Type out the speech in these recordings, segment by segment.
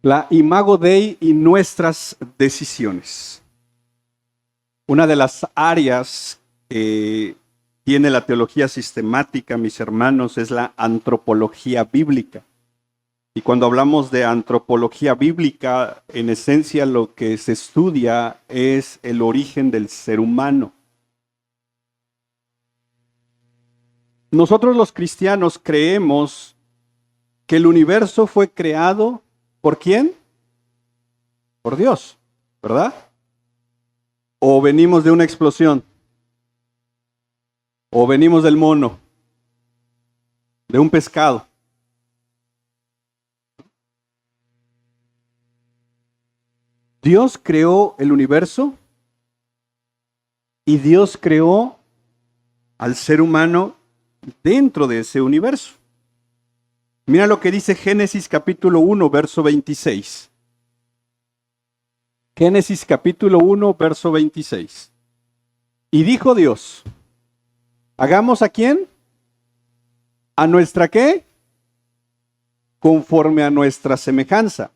La Imago Dei y nuestras decisiones. Una de las áreas que tiene la teología sistemática, mis hermanos, es la antropología bíblica. Y cuando hablamos de antropología bíblica, en esencia lo que se estudia es el origen del ser humano. Nosotros los cristianos creemos que el universo fue creado ¿por quién? Por Dios, ¿verdad? ¿O venimos de una explosión? ¿O venimos del mono? ¿De un pescado? Dios creó el universo y Dios creó al ser humano dentro de ese universo. Mira lo que dice Génesis capítulo 1, verso 26. Génesis capítulo 1, verso 26. Y dijo Dios, ¿hagamos a quién? ¿A nuestra qué? Conforme a nuestra semejanza.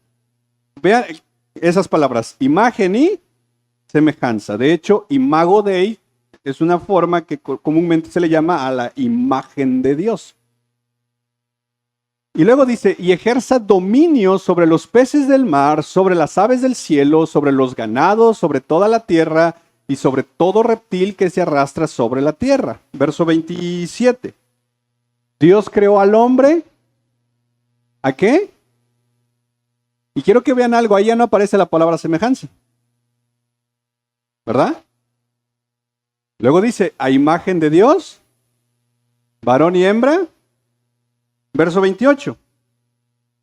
Vean esas palabras, imagen y semejanza. De hecho, Imago Dei es una forma que comúnmente se le llama a la imagen de Dios. Y luego dice, y ejerza dominio sobre los peces del mar, sobre las aves del cielo, sobre los ganados, sobre toda la tierra y sobre todo reptil que se arrastra sobre la tierra. Verso 27. Dios creó al hombre, ¿a qué? Y quiero que vean algo, ahí ya no aparece la palabra semejanza, ¿verdad? Luego dice, a imagen de Dios, varón y hembra. Verso 28.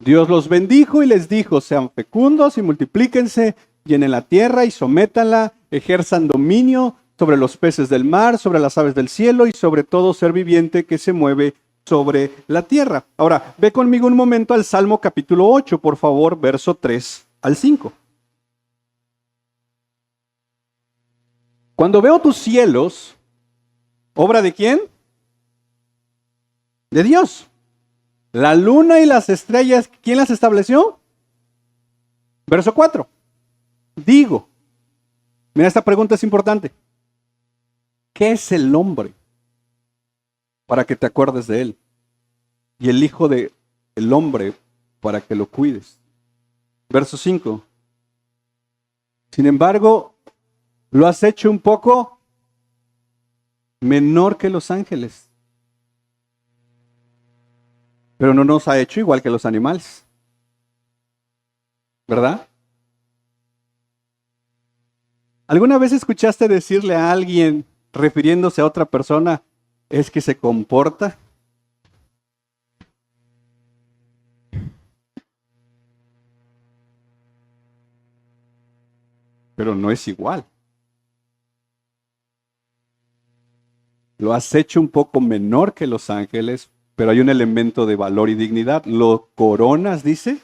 Dios los bendijo y les dijo, sean fecundos y multiplíquense, llenen la tierra y sométanla, ejerzan dominio sobre los peces del mar, sobre las aves del cielo y sobre todo ser viviente que se mueve sobre la tierra. Ahora, ve conmigo un momento al Salmo capítulo 8, por favor, verso 3 al 5. Cuando veo tus cielos, ¿obra de quién? De Dios. La luna y las estrellas, ¿quién las estableció? Verso 4. Digo, mira, esta pregunta es importante. ¿Qué es el hombre? Para que te acuerdes de él. Y el hijo del hombre para que lo cuides. Verso 5. Sin embargo, lo has hecho un poco menor que los ángeles. Pero no nos ha hecho igual que los animales. ¿Verdad? ¿Alguna vez escuchaste decirle a alguien, refiriéndose a otra persona, es que se comporta? Pero no es igual. Lo has hecho un poco menor que los ángeles, pero hay un elemento de valor y dignidad. Lo coronas, dice.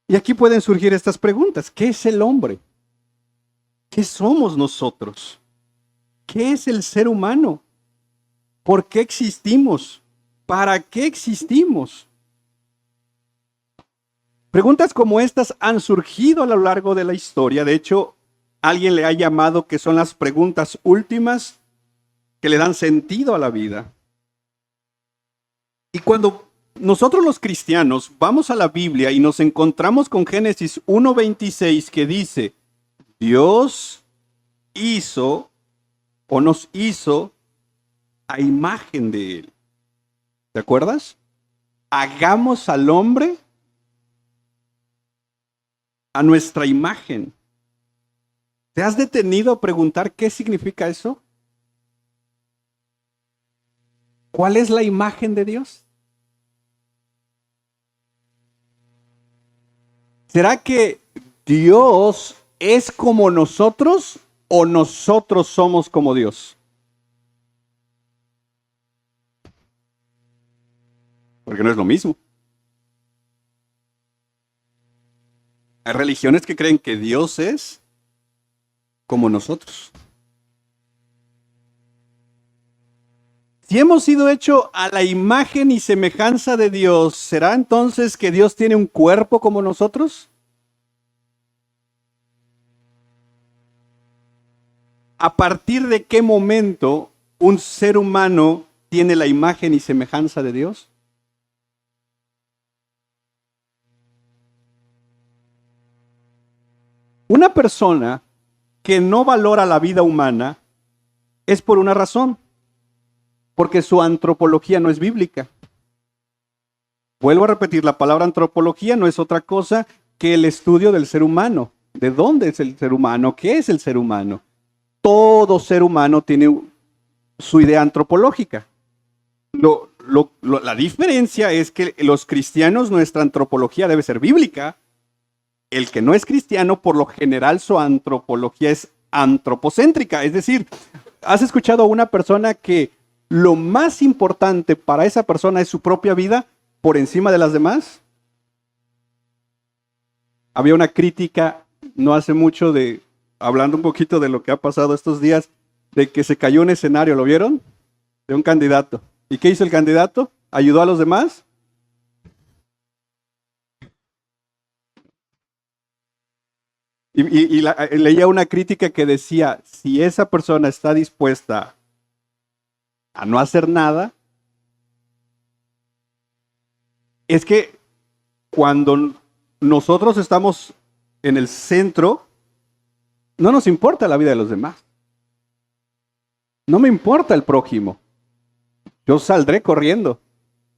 Y aquí pueden surgir estas preguntas. ¿Qué es el hombre? ¿Qué somos nosotros? ¿Qué es el ser humano? ¿Por qué existimos? ¿Para qué existimos? Preguntas como estas han surgido a lo largo de la historia. De hecho, alguien le ha llamado que son las preguntas últimas que le dan sentido a la vida. Y cuando nosotros los cristianos vamos a la Biblia y nos encontramos con Génesis 1:26 que dice, Dios hizo o nos hizo a imagen de Él. ¿Te acuerdas? Hagamos al hombre a nuestra imagen. ¿Te has detenido a preguntar qué significa eso? ¿Cuál es la imagen de Dios? ¿Será que Dios es como nosotros o nosotros somos como Dios? Porque no es lo mismo. Hay religiones que creen que Dios es como nosotros. Si hemos sido hechos a la imagen y semejanza de Dios, ¿será entonces que Dios tiene un cuerpo como nosotros? ¿A partir de qué momento un ser humano tiene la imagen y semejanza de Dios? Una persona que no valora la vida humana es por una razón, porque su antropología no es bíblica. Vuelvo a repetir, la palabra antropología no es otra cosa que el estudio del ser humano. ¿De dónde es el ser humano? ¿Qué es el ser humano? Todo ser humano tiene su idea antropológica. La diferencia es que los cristianos, nuestra antropología debe ser bíblica. El que no es cristiano, por lo general, su antropología es antropocéntrica. Es decir, ¿has escuchado a una persona que lo más importante para esa persona es su propia vida por encima de las demás? Había una crítica no hace mucho hablando un poquito de lo que ha pasado estos días, de que se cayó un escenario, ¿lo vieron? De un candidato. ¿Y qué hizo el candidato? ¿Ayudó a los demás? Leía una crítica que decía, si esa persona está dispuesta a no hacer nada, es que cuando nosotros estamos en el centro, no nos importa la vida de los demás. No me importa el prójimo. Yo saldré corriendo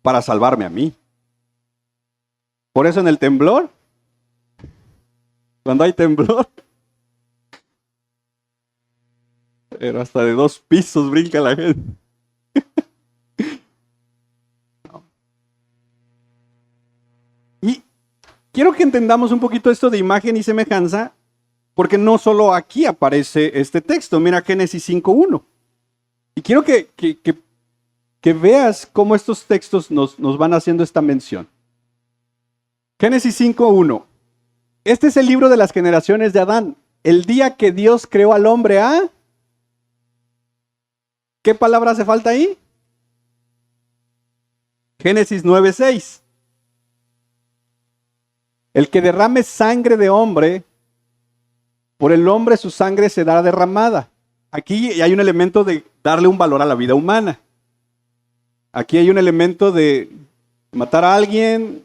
para salvarme a mí. Por eso en el temblor, cuando hay temblor, pero hasta de 2 pisos brinca la gente. Y quiero que entendamos un poquito esto de imagen y semejanza, porque no solo aquí aparece este texto. Mira Génesis 5:1. Y quiero que veas cómo estos textos nos van haciendo esta mención. Génesis 5:1. Este es el libro de las generaciones de Adán. El día que Dios creó al hombre a... ¿Qué palabra hace falta ahí? Génesis 9:6. El que derrame sangre de hombre, por el hombre su sangre será derramada. Aquí hay un elemento de darle un valor a la vida humana. Aquí hay un elemento de matar a alguien,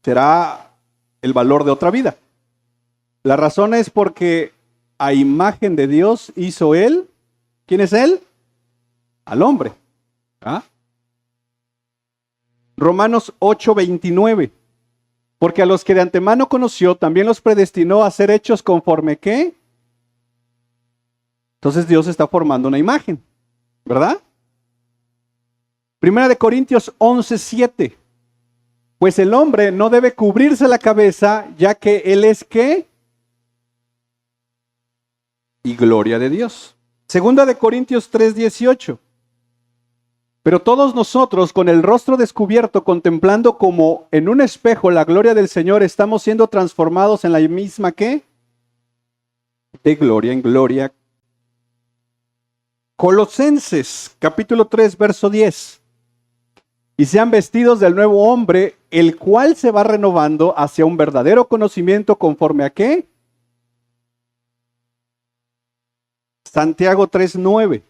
será el valor de otra vida. La razón es porque a imagen de Dios hizo él. ¿Quién es él? Al hombre. ¿Ah? Romanos 8:29. Porque a los que de antemano conoció, también los predestinó a ser hechos conforme ¿qué? Entonces Dios está formando una imagen, ¿verdad? Primera de Corintios 11:7. Pues el hombre no debe cubrirse la cabeza, ya que él es ¿qué? Y gloria de Dios. Segunda de Corintios 3:18. Pero todos nosotros, con el rostro descubierto, contemplando como en un espejo la gloria del Señor, estamos siendo transformados en la misma ¿qué? De gloria en gloria. Colosenses, capítulo 3, verso 10. Y sean vestidos del nuevo hombre, el cual se va renovando hacia un verdadero conocimiento conforme a ¿qué? Santiago 3:9.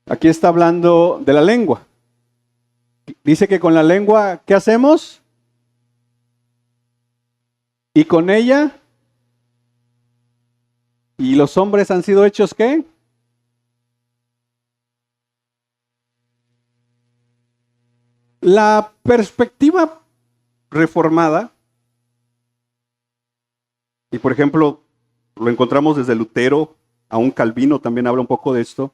Aquí está hablando de la lengua. Dice que con la lengua, ¿qué hacemos? Y con ella, ¿y los hombres han sido hechos qué? La perspectiva reformada, y por ejemplo, lo encontramos desde Lutero, aún Calvino también habla un poco de esto,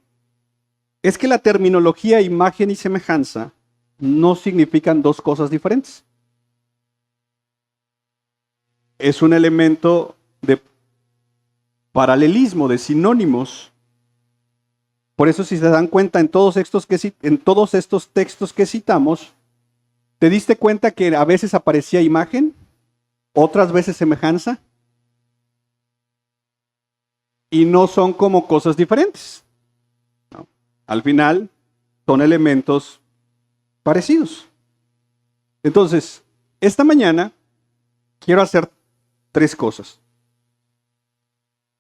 es que la terminología imagen y semejanza no significan dos cosas diferentes. Es un elemento de paralelismo, de sinónimos. Por eso, si se dan cuenta en todos estos textos que citamos, ¿te diste cuenta que a veces aparecía imagen, otras veces semejanza? Y no son como cosas diferentes. ¿No? Al final, son elementos parecidos. Entonces, esta mañana quiero hacer 3 cosas.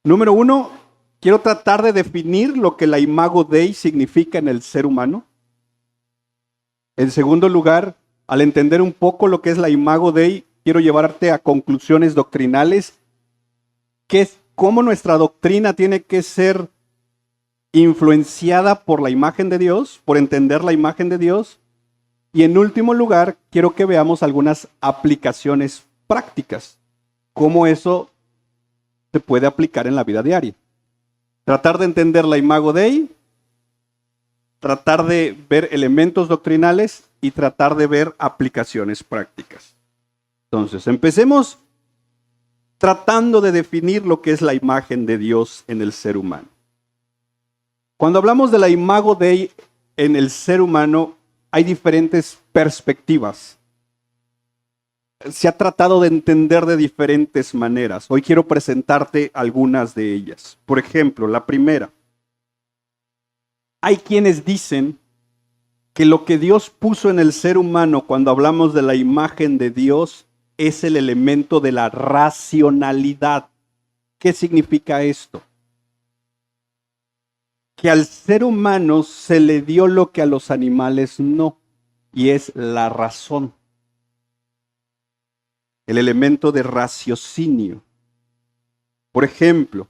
Número 1, quiero tratar de definir lo que la Imago Dei significa en el ser humano. En segundo lugar, al entender un poco lo que es la Imago Dei, quiero llevarte a conclusiones doctrinales, que es cómo nuestra doctrina tiene que ser influenciada por la imagen de Dios, por entender la imagen de Dios. Y en último lugar, quiero que veamos algunas aplicaciones prácticas, cómo eso se puede aplicar en la vida diaria. Tratar de entender la Imago Dei, tratar de ver elementos doctrinales y tratar de ver aplicaciones prácticas. Entonces, empecemos tratando de definir lo que es la imagen de Dios en el ser humano. Cuando hablamos de la Imago Dei en el ser humano, hay diferentes perspectivas. Se ha tratado de entender de diferentes maneras. Hoy quiero presentarte algunas de ellas. Por ejemplo, la primera. Hay quienes dicen que lo que Dios puso en el ser humano cuando hablamos de la imagen de Dios es el elemento de la racionalidad. ¿Qué significa esto? Que al ser humano se le dio lo que a los animales no, y es la razón. El elemento de raciocinio. Por ejemplo,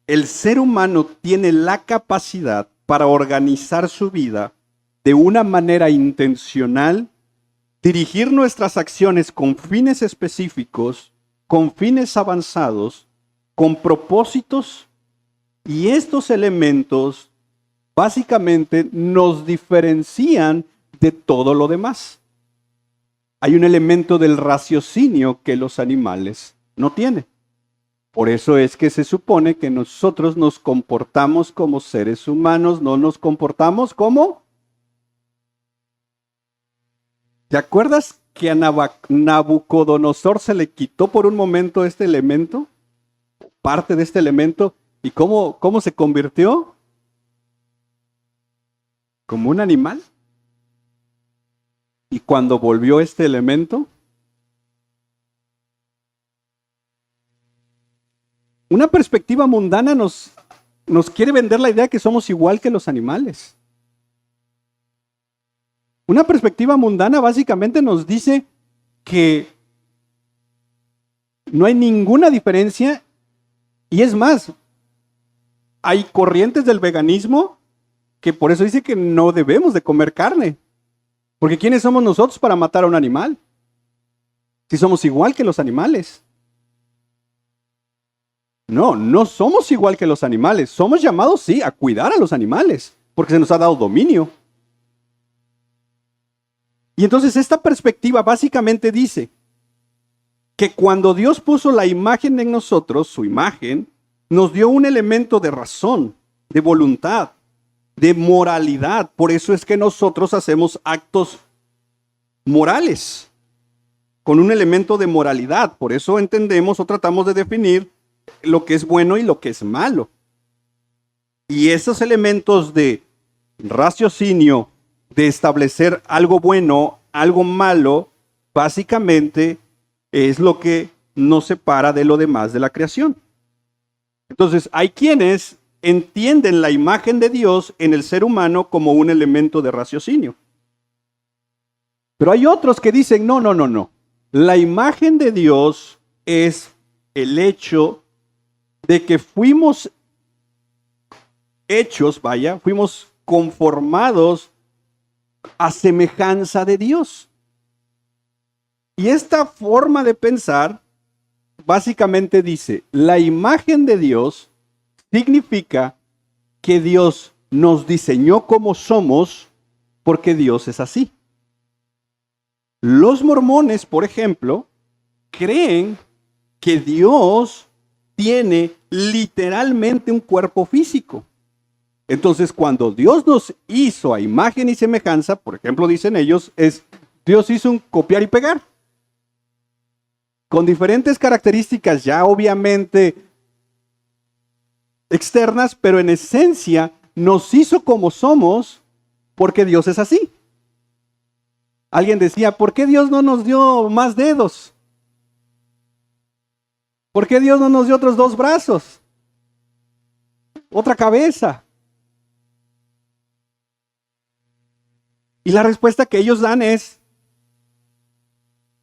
el ser humano tiene la capacidad para organizar su vida de una manera intencional, dirigir nuestras acciones con fines específicos, con fines avanzados, con propósitos, y estos elementos básicamente nos diferencian de todo lo demás. Hay un elemento del raciocinio que los animales no tienen. Por eso es que se supone que nosotros nos comportamos como seres humanos, no nos comportamos como... ¿Te acuerdas que a Nabucodonosor se le quitó por un momento este elemento? Parte de este elemento. ¿Y cómo se convirtió? Como un animal. Y cuando volvió este elemento, una perspectiva mundana nos quiere vender la idea que somos igual que los animales. Una perspectiva mundana básicamente nos dice que no hay ninguna diferencia, y es más, hay corrientes del veganismo que por eso dice que no debemos de comer carne. Porque ¿quiénes somos nosotros para matar a un animal? Si somos igual que los animales. No somos igual que los animales. Somos llamados, sí, a cuidar a los animales, porque se nos ha dado dominio. Y entonces esta perspectiva básicamente dice que cuando Dios puso la imagen en nosotros, su imagen, nos dio un elemento de razón, de voluntad, de moralidad. Por eso es que nosotros hacemos actos morales, con un elemento de moralidad. Por eso entendemos o tratamos de definir lo que es bueno y lo que es malo. Y esos elementos de raciocinio, de establecer algo bueno, algo malo, básicamente es lo que nos separa de lo demás de la creación. Entonces, hay quienes entienden la imagen de Dios en el ser humano como un elemento de raciocinio. Pero hay otros que dicen, no. La imagen de Dios es el hecho de que fuimos hechos, fuimos conformados a semejanza de Dios. Y esta forma de pensar básicamente dice, la imagen de Dios significa que Dios nos diseñó como somos porque Dios es así. Los mormones, por ejemplo, creen que Dios tiene literalmente un cuerpo físico. Entonces, cuando Dios nos hizo a imagen y semejanza, por ejemplo, dicen ellos, Dios hizo un copiar y pegar. Con diferentes características ya obviamente externas, pero en esencia nos hizo como somos porque Dios es así. Alguien decía, ¿por qué Dios no nos dio más dedos? ¿Por qué Dios no nos dio otros 2 brazos? Otra cabeza. Y la respuesta que ellos dan es,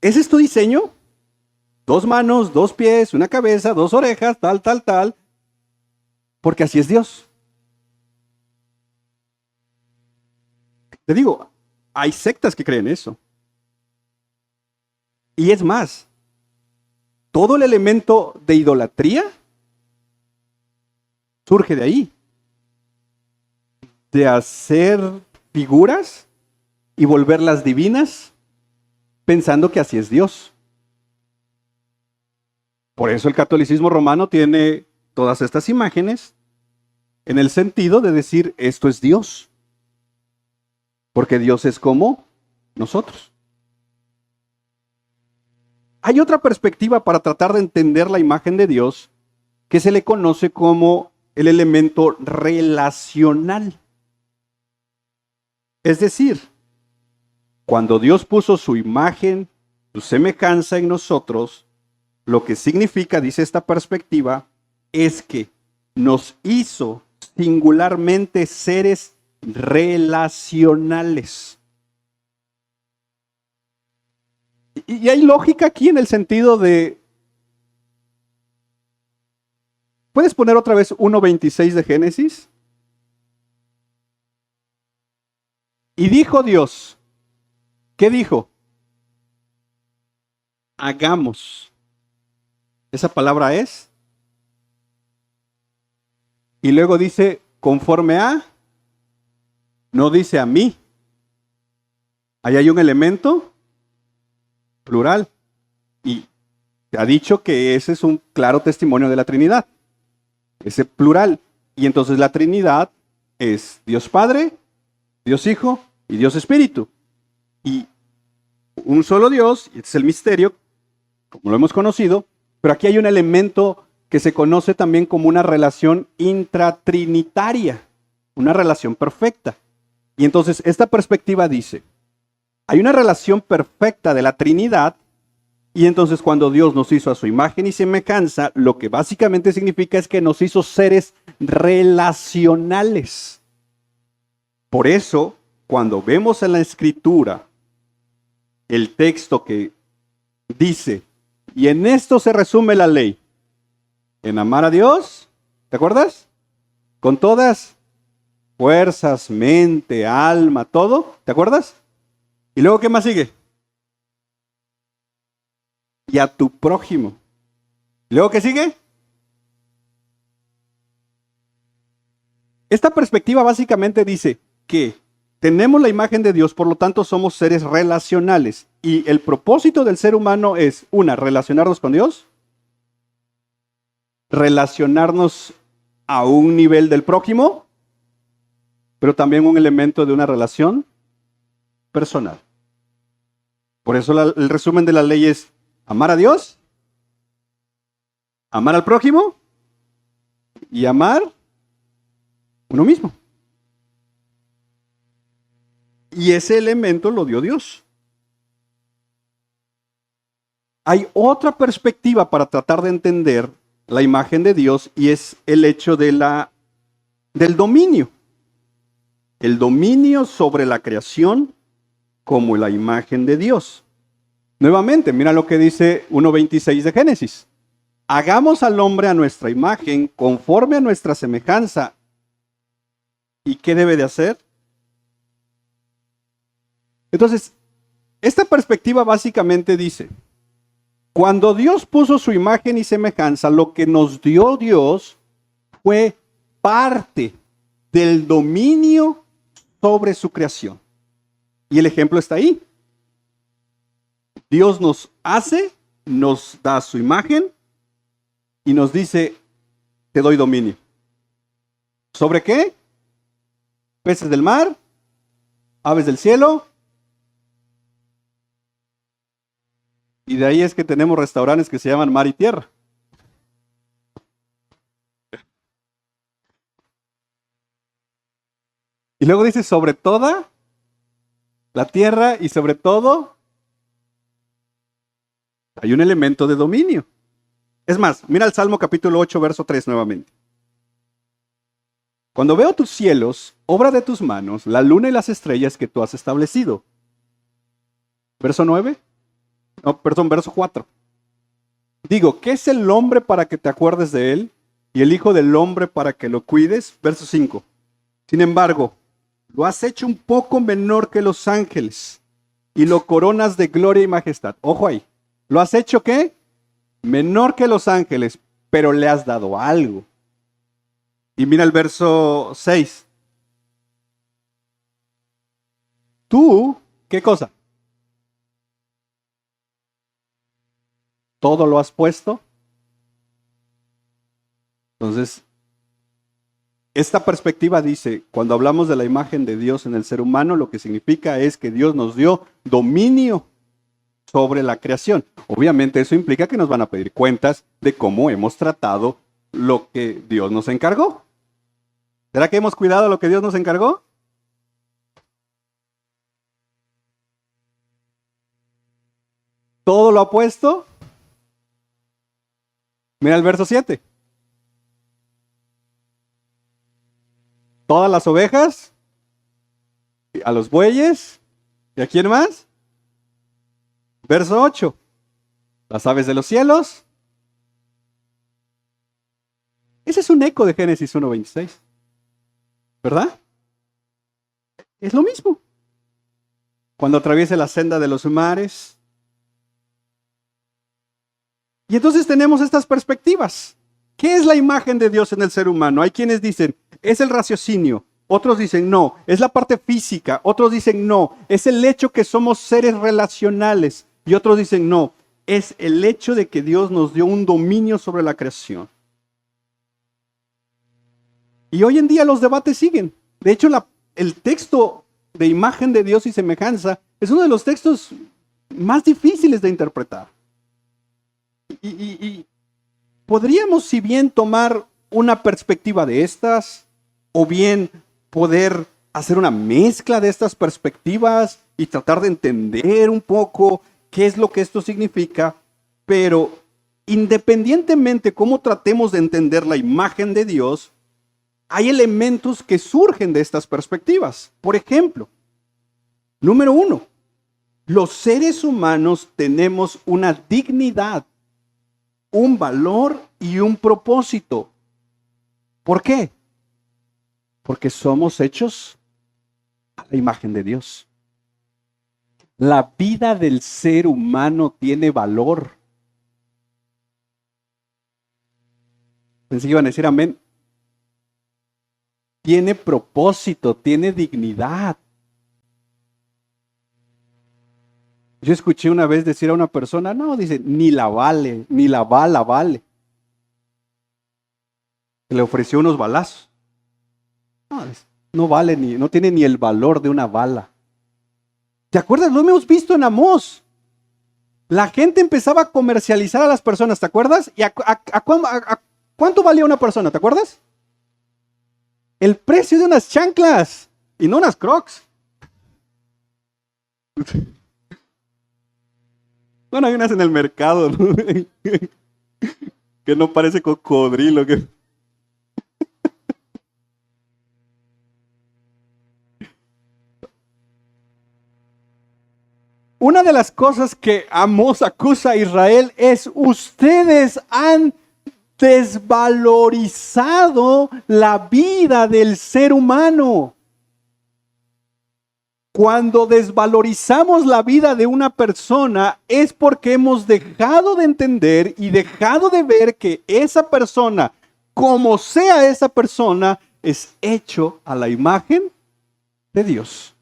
¿ese es tu diseño? 2 manos, 2 pies, una cabeza, 2 orejas, tal, tal, tal. Porque así es Dios. Te digo, hay sectas que creen eso. Y es más, todo el elemento de idolatría surge de ahí. De hacer figuras y volverlas divinas pensando que así es Dios. Por eso el catolicismo romano tiene todas estas imágenes en el sentido de decir esto es Dios. Porque Dios es como nosotros. Hay otra perspectiva para tratar de entender la imagen de Dios que se le conoce como el elemento relacional. Es decir, cuando Dios puso su imagen, su semejanza en nosotros, lo que significa, dice esta perspectiva, es que nos hizo singularmente seres relacionales. Y hay lógica aquí en el sentido de... ¿Puedes poner otra vez 1:26 de Génesis? Y dijo Dios, ¿qué dijo? Hagamos. Esa palabra es. Y luego dice, conforme a, no dice a mí. Ahí hay un elemento plural. Y ha dicho que ese es un claro testimonio de la Trinidad. Ese plural. Y entonces la Trinidad es Dios Padre, Dios Hijo y Dios Espíritu. Y un solo Dios, y este es el misterio, como lo hemos conocido, pero aquí hay un elemento que se conoce también como una relación intratrinitaria, una relación perfecta. Y entonces esta perspectiva dice, hay una relación perfecta de la Trinidad, y entonces cuando Dios nos hizo a su imagen y semejanza, lo que básicamente significa es que nos hizo seres relacionales. Por eso, cuando vemos en la Escritura el texto que dice, y en esto se resume la ley, en amar a Dios, ¿te acuerdas? Con todas fuerzas, mente, alma, todo, ¿te acuerdas? Y luego, ¿qué más sigue? Y a tu prójimo. ¿Y luego qué sigue? Esta perspectiva básicamente dice que tenemos la imagen de Dios, por lo tanto somos seres relacionales. Y el propósito del ser humano es, una, relacionarnos con Dios, relacionarnos a un nivel del prójimo, pero también un elemento de una relación personal. Por eso el resumen de la ley es amar a Dios, amar al prójimo y amar uno mismo. Y ese elemento lo dio Dios. Hay otra perspectiva para tratar de entender la imagen de Dios y es el hecho del dominio. El dominio sobre la creación como la imagen de Dios. Nuevamente, mira lo que dice 1:26 de Génesis. Hagamos al hombre a nuestra imagen, conforme a nuestra semejanza. ¿Y qué debe de hacer? Entonces, esta perspectiva básicamente dice, cuando Dios puso su imagen y semejanza, lo que nos dio Dios fue parte del dominio sobre su creación. Y el ejemplo está ahí. Dios nos hace, nos da su imagen y nos dice, te doy dominio. ¿Sobre qué? Peces del mar, aves del cielo. Y de ahí es que tenemos restaurantes que se llaman Mar y Tierra. Y luego dice sobre toda la tierra y sobre todo hay un elemento de dominio. Es más, mira el Salmo capítulo 8, verso 3 nuevamente. Cuando veo tus cielos, obra de tus manos, la luna y las estrellas que tú has establecido. Verso 9. No, perdón, verso 4. Digo, ¿qué es el hombre para que te acuerdes de él? Y el hijo del hombre para que lo cuides. Verso 5. Sin embargo, lo has hecho un poco menor que los ángeles y lo coronas de gloria y majestad. Ojo ahí. ¿Lo has hecho qué? Menor que los ángeles, pero le has dado algo. Y mira el verso 6. Tú, ¿qué cosa? Todo lo has puesto. Entonces, esta perspectiva dice, cuando hablamos de la imagen de Dios en el ser humano, lo que significa es que Dios nos dio dominio sobre la creación. Obviamente eso implica que nos van a pedir cuentas de cómo hemos tratado lo que Dios nos encargó. ¿Será que hemos cuidado lo que Dios nos encargó? ¿Todo lo ha puesto? Mira el verso 7. Todas las ovejas, a los bueyes, ¿y a quién más? Verso 8. Las aves de los cielos. Ese es un eco de Génesis 1:26. ¿Verdad? Es lo mismo. Cuando atraviese la senda de los mares. Y entonces tenemos estas perspectivas. ¿Qué es la imagen de Dios en el ser humano? Hay quienes dicen, es el raciocinio. Otros dicen, no, es la parte física. Otros dicen, no, es el hecho que somos seres relacionales. Y otros dicen, no, es el hecho de que Dios nos dio un dominio sobre la creación. Y hoy en día los debates siguen. De hecho, el texto de imagen de Dios y semejanza es uno de los textos más difíciles de interpretar. Y podríamos, si bien tomar una perspectiva de estas, o bien poder hacer una mezcla de estas perspectivas y tratar de entender un poco qué es lo que esto significa, pero independientemente cómo tratemos de entender la imagen de Dios, hay elementos que surgen de estas perspectivas. Por ejemplo, número 1, los seres humanos tenemos una dignidad, un valor y un propósito. ¿Por qué? Porque somos hechos a la imagen de Dios. La vida del ser humano tiene valor. Pensé que iban a decir amén. Tiene propósito, tiene dignidad. Yo escuché una vez decir a una persona, no, dice, ni la vale, ni la bala vale. Le ofreció unos balazos. No vale no tiene ni el valor de una bala. ¿Te acuerdas? Lo hemos visto en Amós. La gente empezaba a comercializar a las personas, ¿te acuerdas? ¿Y a cuánto valía una persona? ¿Te acuerdas? El precio de unas chanclas y no unas Crocs. Bueno, hay unas en el mercado, ¿no? Que no parece cocodrilo. Una de las cosas que Amós acusa a Israel es: ustedes han desvalorizado la vida del ser humano. Cuando desvalorizamos la vida de una persona es porque hemos dejado de entender y dejado de ver que esa persona, como sea esa persona, es hecho a la imagen de Dios.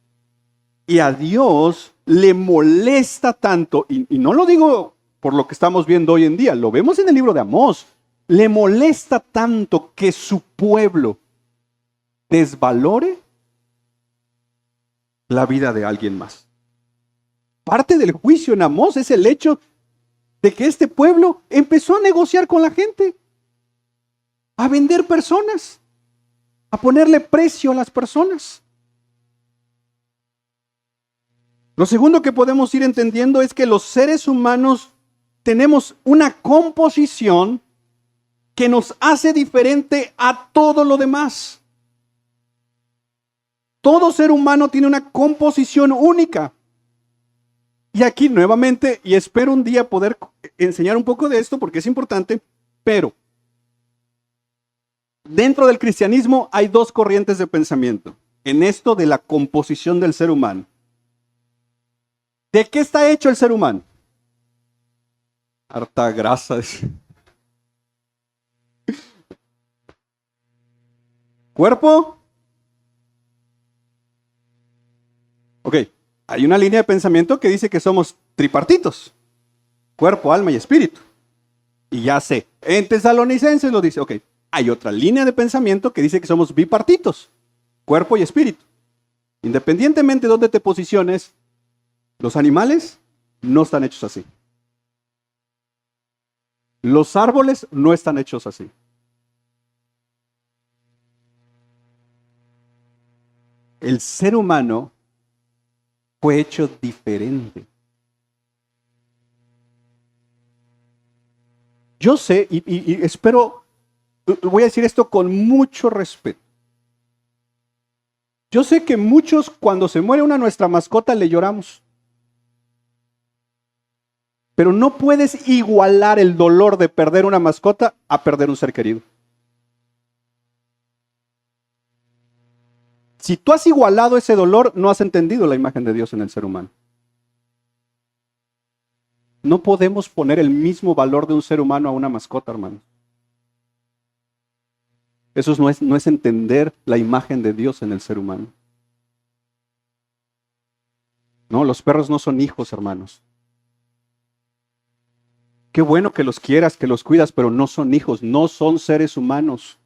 Y a Dios le molesta tanto, y no lo digo por lo que estamos viendo hoy en día, lo vemos en el libro de Amós, le molesta tanto que su pueblo desvalore la vida de alguien más. Parte del juicio en Amós es el hecho de que este pueblo empezó a negociar con la gente, a vender personas, a ponerle precio a las personas. Lo segundo que podemos ir entendiendo es que los seres humanos tenemos una composición que nos hace diferente a todo lo demás. Todo ser humano tiene una composición única. Y aquí nuevamente, y espero un día poder enseñar un poco de esto porque es importante, pero dentro del cristianismo hay dos corrientes de pensamiento en esto de la composición del ser humano. ¿De qué está hecho el ser humano? Harta grasa. ¿Cuerpo? Ok, hay una línea de pensamiento que dice que somos tripartitos. Cuerpo, alma y espíritu. Y ya sé, en Tesalonicenses lo dice, ok. Hay otra línea de pensamiento que dice que somos bipartitos. Cuerpo y espíritu. Independientemente de dónde te posiciones, los animales no están hechos así. Los árboles no están hechos así. El ser humano fue hecho diferente. Yo sé, y espero, voy a decir esto con mucho respeto. Yo sé que muchos, cuando se muere nuestra mascota, le lloramos. Pero no puedes igualar el dolor de perder una mascota a perder un ser querido. Si tú has igualado ese dolor, no has entendido la imagen de Dios en el ser humano. No podemos poner el mismo valor de un ser humano a una mascota, hermano. Eso no es entender la imagen de Dios en el ser humano. No, los perros no son hijos, hermanos. Qué bueno que los quieras, que los cuidas, pero no son hijos, no son seres humanos.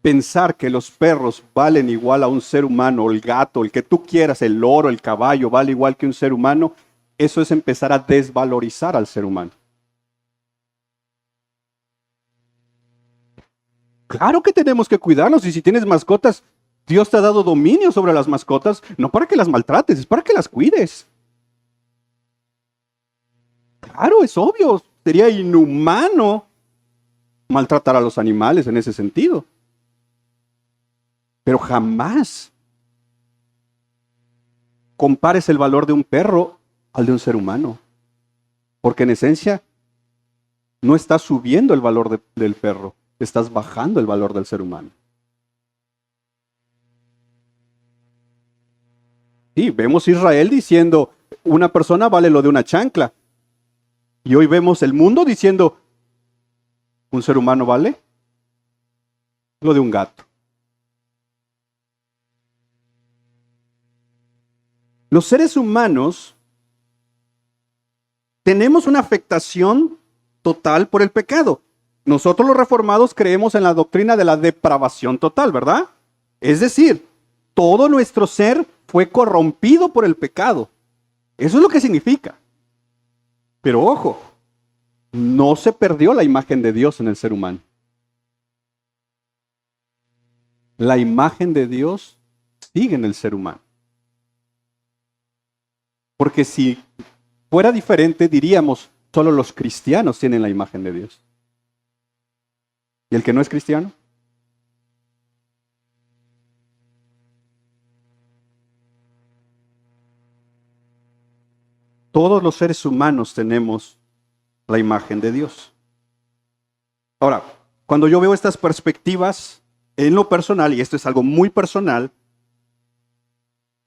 Pensar que los perros valen igual a un ser humano, o el gato, el que tú quieras, el loro, el caballo, vale igual que un ser humano, eso es empezar a desvalorizar al ser humano. Claro que tenemos que cuidarlos, y si tienes mascotas, Dios te ha dado dominio sobre las mascotas, no para que las maltrates, es para que las cuides. Claro, es obvio, sería inhumano maltratar a los animales en ese sentido. Pero jamás compares el valor de un perro al de un ser humano. Porque en esencia no estás subiendo el valor del perro, estás bajando el valor del ser humano. Sí, vemos Israel diciendo, una persona vale lo de una chancla. Y hoy vemos el mundo diciendo, un ser humano vale lo de un gato. Los seres humanos tenemos una afectación total por el pecado. Nosotros los reformados creemos en la doctrina de la depravación total, ¿verdad? Es decir, todo nuestro ser fue corrompido por el pecado. Eso es lo que significa. Pero ojo, no se perdió la imagen de Dios en el ser humano. La imagen de Dios sigue en el ser humano. Porque si fuera diferente, diríamos, solo los cristianos tienen la imagen de Dios. ¿Y el que no es cristiano? Todos los seres humanos tenemos la imagen de Dios. Ahora, cuando yo veo estas perspectivas en lo personal, y esto es algo muy personal,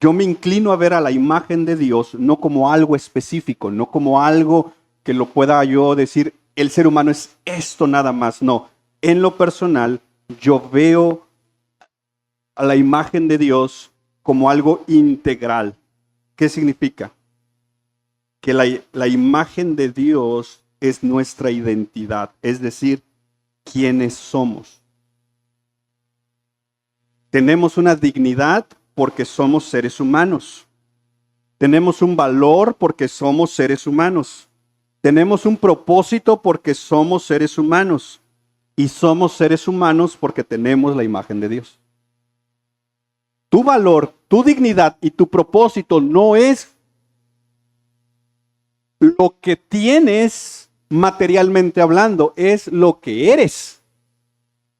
yo me inclino a ver a la imagen de Dios no como algo específico, no como algo que lo pueda yo decir, el ser humano es esto nada más. No, en lo personal yo veo a la imagen de Dios como algo integral. ¿Qué significa? Que la imagen de Dios es nuestra identidad, es decir, quiénes somos. Tenemos una dignidad porque somos seres humanos. Tenemos un valor porque somos seres humanos. Tenemos un propósito porque somos seres humanos. Y somos seres humanos porque tenemos la imagen de Dios. tu valor, tu dignidad y tu propósito no es lo que tienes materialmente hablando, es lo que eres.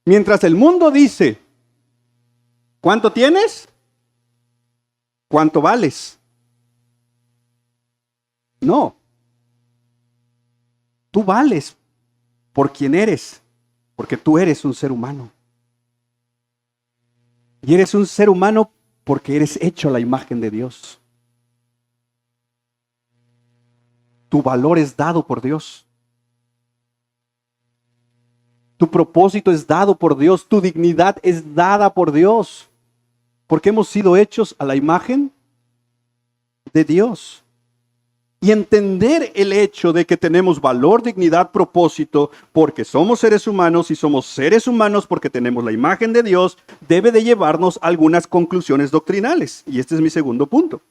Mientras el mundo dice, ¿cuánto tienes? ¿Cuánto vales? No. Tú vales por quien eres, porque tú eres un ser humano. Y eres un ser humano porque eres hecho a la imagen de Dios. Tu valor es dado por Dios. Tu propósito es dado por Dios. Tu dignidad es dada por Dios. Porque hemos sido hechos a la imagen de Dios. Y entender el hecho de que tenemos valor, dignidad, propósito, porque somos seres humanos y somos seres humanos porque tenemos la imagen de Dios, debe de llevarnos a algunas conclusiones doctrinales. Y este es mi segundo punto.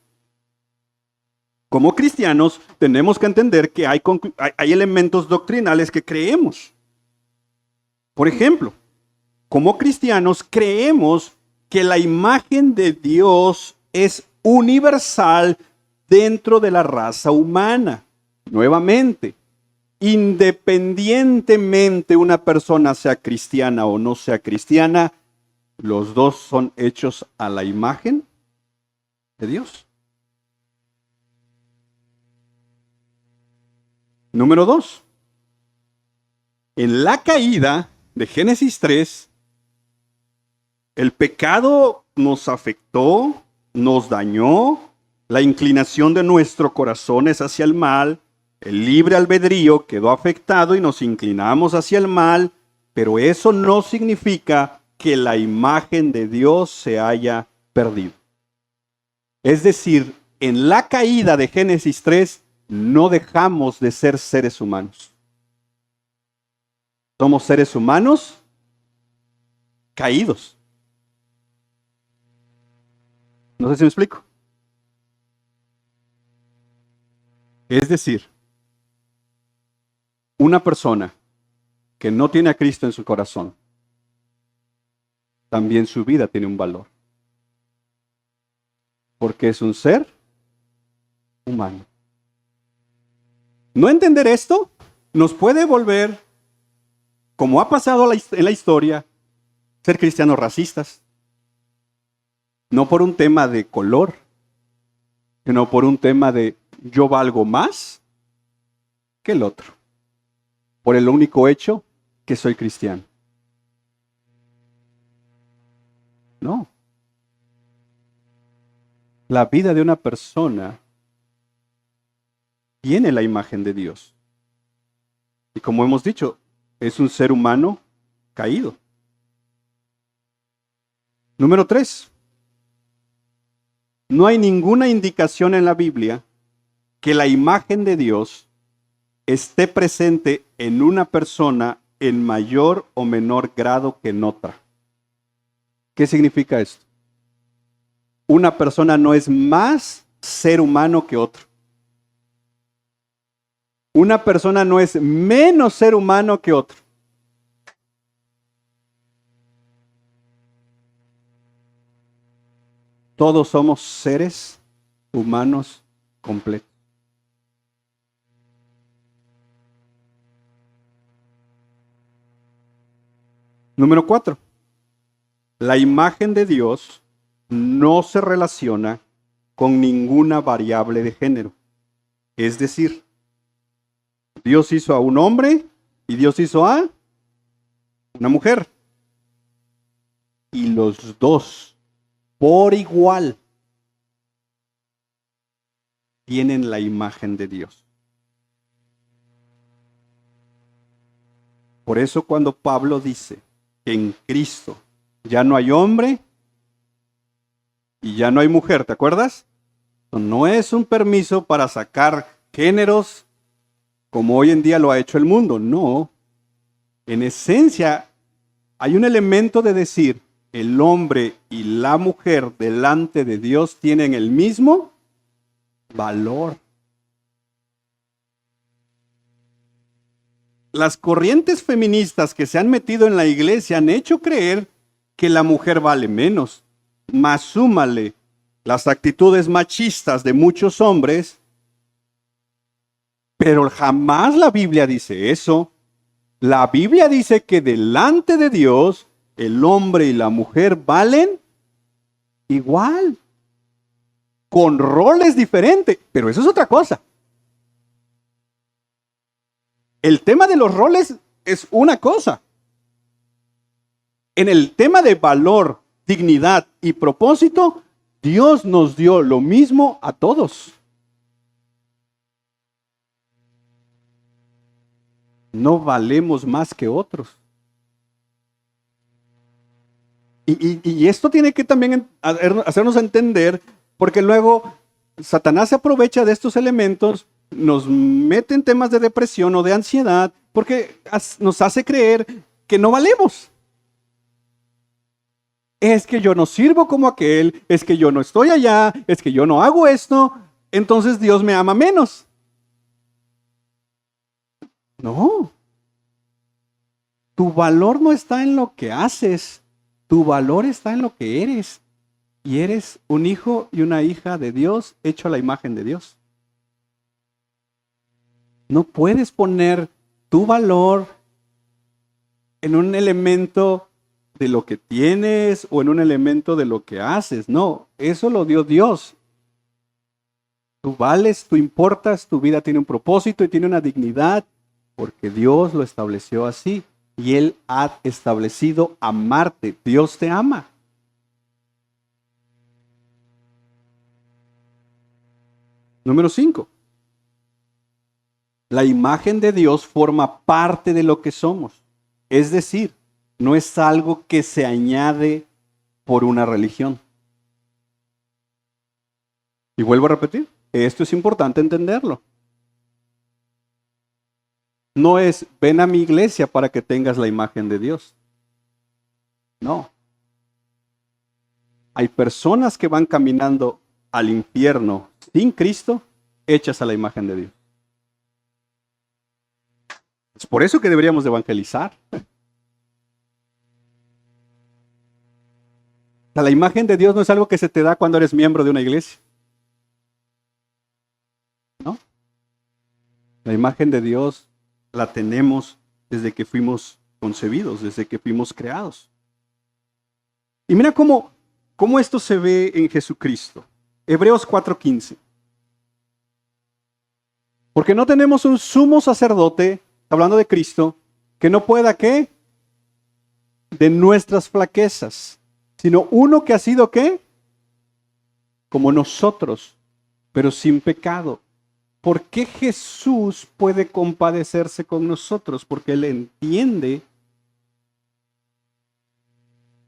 Como cristianos tenemos que entender que hay elementos doctrinales que creemos. Por ejemplo, como cristianos creemos que la imagen de Dios es universal dentro de la raza humana. Nuevamente, independientemente una persona sea cristiana o no sea cristiana, los dos son hechos a la imagen de Dios. Número 2. En la caída de Génesis 3, el pecado nos afectó, nos dañó, la inclinación de nuestro corazón es hacia el mal, el libre albedrío quedó afectado y nos inclinamos hacia el mal, pero eso no significa que la imagen de Dios se haya perdido. Es decir, en la caída de Génesis 3 no dejamos de ser seres humanos. Somos seres humanos caídos. No sé si me explico. Es decir, una persona que no tiene a Cristo en su corazón, también su vida tiene un valor. Porque es un ser humano. No entender esto nos puede volver, como ha pasado en la historia, ser cristianos racistas. No por un tema de color, sino por un tema de yo valgo más que el otro. Por el único hecho que soy cristiano. No. La vida de una persona tiene la imagen de Dios. Y como hemos dicho, es un ser humano caído. Número 3. No hay ninguna indicación en la Biblia que la imagen de Dios esté presente en una persona en mayor o menor grado que en otra. ¿Qué significa esto? Una persona no es más ser humano que otro. Una persona no es menos ser humano que otro. Todos somos seres humanos completos. Número 4. La imagen de Dios no se relaciona con ninguna variable de género. Es decir, Dios hizo a un hombre y Dios hizo a una mujer. Y los dos, por igual, tienen la imagen de Dios. Por eso cuando Pablo dice que en Cristo ya no hay hombre y ya no hay mujer, ¿te acuerdas? No es un permiso para sacar géneros como hoy en día lo ha hecho el mundo. No. En esencia, hay un elemento de decir, el hombre y la mujer delante de Dios tienen el mismo valor. Las corrientes feministas que se han metido en la iglesia han hecho creer que la mujer vale menos. más súmale las actitudes machistas de muchos hombres, pero jamás la Biblia dice eso. La Biblia dice que delante de Dios el hombre y la mujer valen igual, con roles diferentes, pero eso es otra cosa. El tema de los roles es una cosa. En el tema de valor, dignidad y propósito, Dios nos dio lo mismo a todos. No valemos más que otros. Y esto tiene que también hacernos entender, porque luego Satanás se aprovecha de estos elementos, nos mete en temas de depresión o de ansiedad, porque nos hace creer que no valemos. Es que yo no sirvo como aquel, es que yo no estoy allá, es que yo no hago esto, entonces Dios me ama menos. No. Tu valor no está en lo que haces, tu valor está en lo que eres. Y eres un hijo y una hija de Dios hecho a la imagen de Dios. No puedes poner tu valor en un elemento de lo que tienes o en un elemento de lo que haces. No, eso lo dio Dios. Tú vales, tú importas, tu vida tiene un propósito y tiene una dignidad porque Dios lo estableció así. Y Él ha establecido amarte. Dios te ama. Número 5. La imagen de Dios forma parte de lo que somos. Es decir, no es algo que se añade por una religión. Y vuelvo a repetir, esto es importante entenderlo. No es, ven a mi iglesia para que tengas la imagen de Dios. No. Hay personas que van caminando al infierno sin Cristo, hechas a la imagen de Dios. Es por eso que deberíamos de evangelizar. La imagen de Dios no es algo que se te da cuando eres miembro de una iglesia. ¿No? La imagen de Dios la tenemos desde que fuimos concebidos, desde que fuimos creados. Y mira cómo esto se ve en Jesucristo. Hebreos 4:15. Porque no tenemos un sumo sacerdote, hablando de Cristo, que no pueda, ¿qué? De nuestras flaquezas, sino uno que ha sido, ¿qué? Como nosotros, pero sin pecado. ¿Por qué Jesús puede compadecerse con nosotros? Porque Él entiende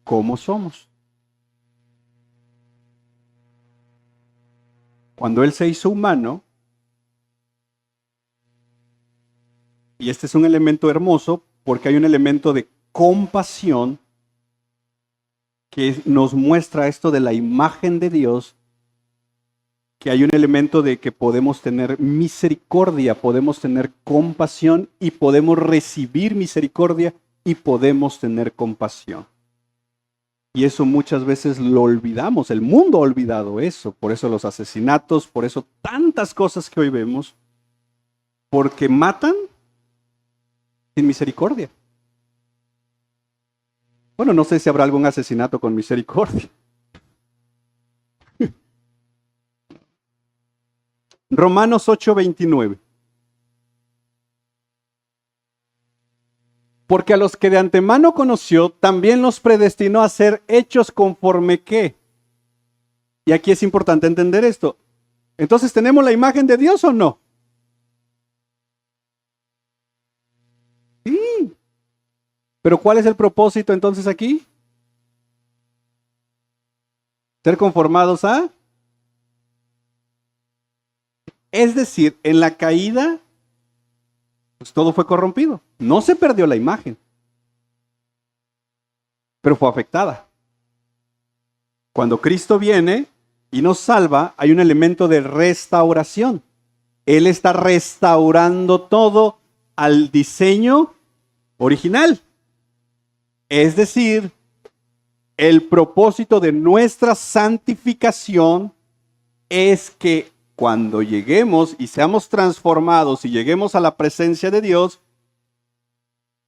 cómo somos. Cuando Él se hizo humano, y este es un elemento hermoso, porque hay un elemento de compasión que nos muestra esto de la imagen de Dios, que hay un elemento de que podemos tener misericordia, podemos tener compasión y podemos recibir misericordia y podemos tener compasión. Y eso muchas veces lo olvidamos, el mundo ha olvidado eso, por eso los asesinatos, por eso tantas cosas que hoy vemos, porque matan sin misericordia. Bueno, no sé si habrá algún asesinato con misericordia. Romanos 8:29. Porque a los que de antemano conoció, también los predestinó a ser hechos conforme ¿qué? Y aquí es importante entender esto. Entonces, ¿tenemos la imagen de Dios o no? Sí. Pero ¿cuál es el propósito entonces aquí? Ser conformados a... Es decir, en la caída, pues todo fue corrompido. No se perdió la imagen, pero fue afectada. Cuando Cristo viene y nos salva, hay un elemento de restauración. Él está restaurando todo al diseño original. Es decir, El propósito de nuestra santificación es que cuando lleguemos y seamos transformados y lleguemos a la presencia de Dios,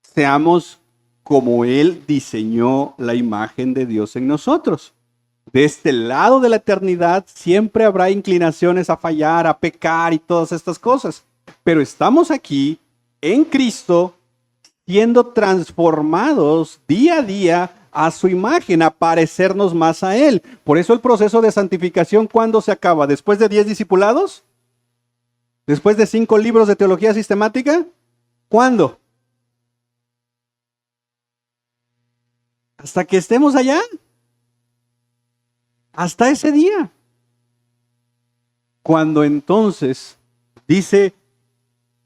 seamos como Él diseñó la imagen de Dios en nosotros. De este lado de la eternidad siempre habrá inclinaciones a fallar, a pecar y todas estas cosas. Pero estamos aquí en Cristo siendo transformados día a día a su imagen, a parecernos más a Él. Por eso el proceso de santificación, ¿cuándo se acaba? ¿Después de 10 discipulados? ¿Después de 5 libros de teología sistemática? ¿Cuándo? Hasta que estemos allá. Hasta ese día. Cuando entonces, dice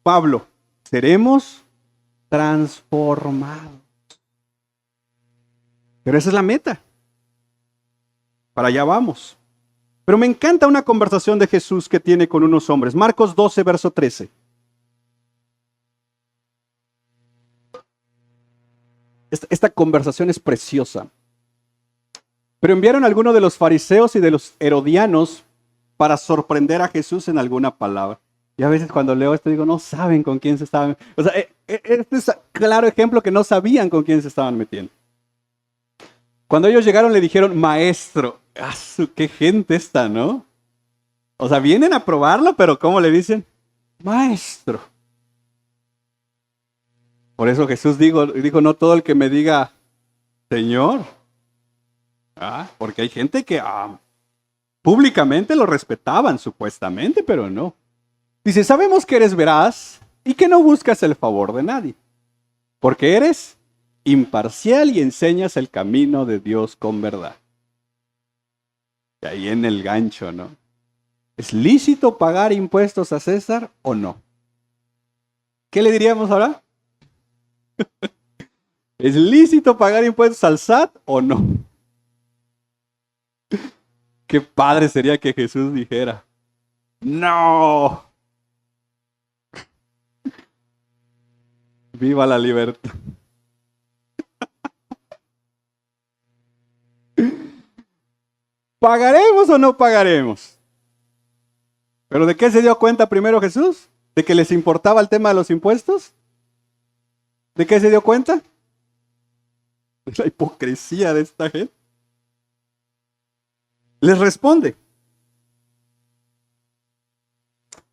Pablo, seremos transformados. Pero esa es la meta. Para allá vamos. Pero me encanta una conversación de Jesús que tiene con unos hombres. Marcos 12, verso 13. Esta conversación es preciosa. Pero enviaron a algunos de los fariseos y de los herodianos para sorprender a Jesús en alguna palabra. Y a veces cuando leo esto digo, no saben con quién se estaban. O sea, este es claro ejemplo que no sabían con quién se estaban metiendo. Cuando ellos llegaron le dijeron, maestro. ¡Qué gente esta!, ¿no? O sea, vienen a probarlo, pero ¿cómo le dicen? Maestro. Por eso Jesús dijo, no todo el que me diga, Señor. Porque hay gente que públicamente lo respetaban, supuestamente, pero no. Dice, sabemos que eres veraz y que no buscas el favor de nadie, porque eres imparcial y enseñas el camino de Dios con verdad. Y ahí en el gancho, ¿no? ¿Es lícito pagar impuestos a César o no? ¿Qué le diríamos ahora? ¿Es lícito pagar impuestos al SAT o no? Qué padre sería que Jesús dijera, ¡no! ¡Viva la libertad! ¿Pagaremos o no pagaremos? ¿Pero de qué se dio cuenta primero Jesús? ¿De que les importaba el tema de los impuestos? ¿De qué se dio cuenta? De la hipocresía de esta gente. Les responde,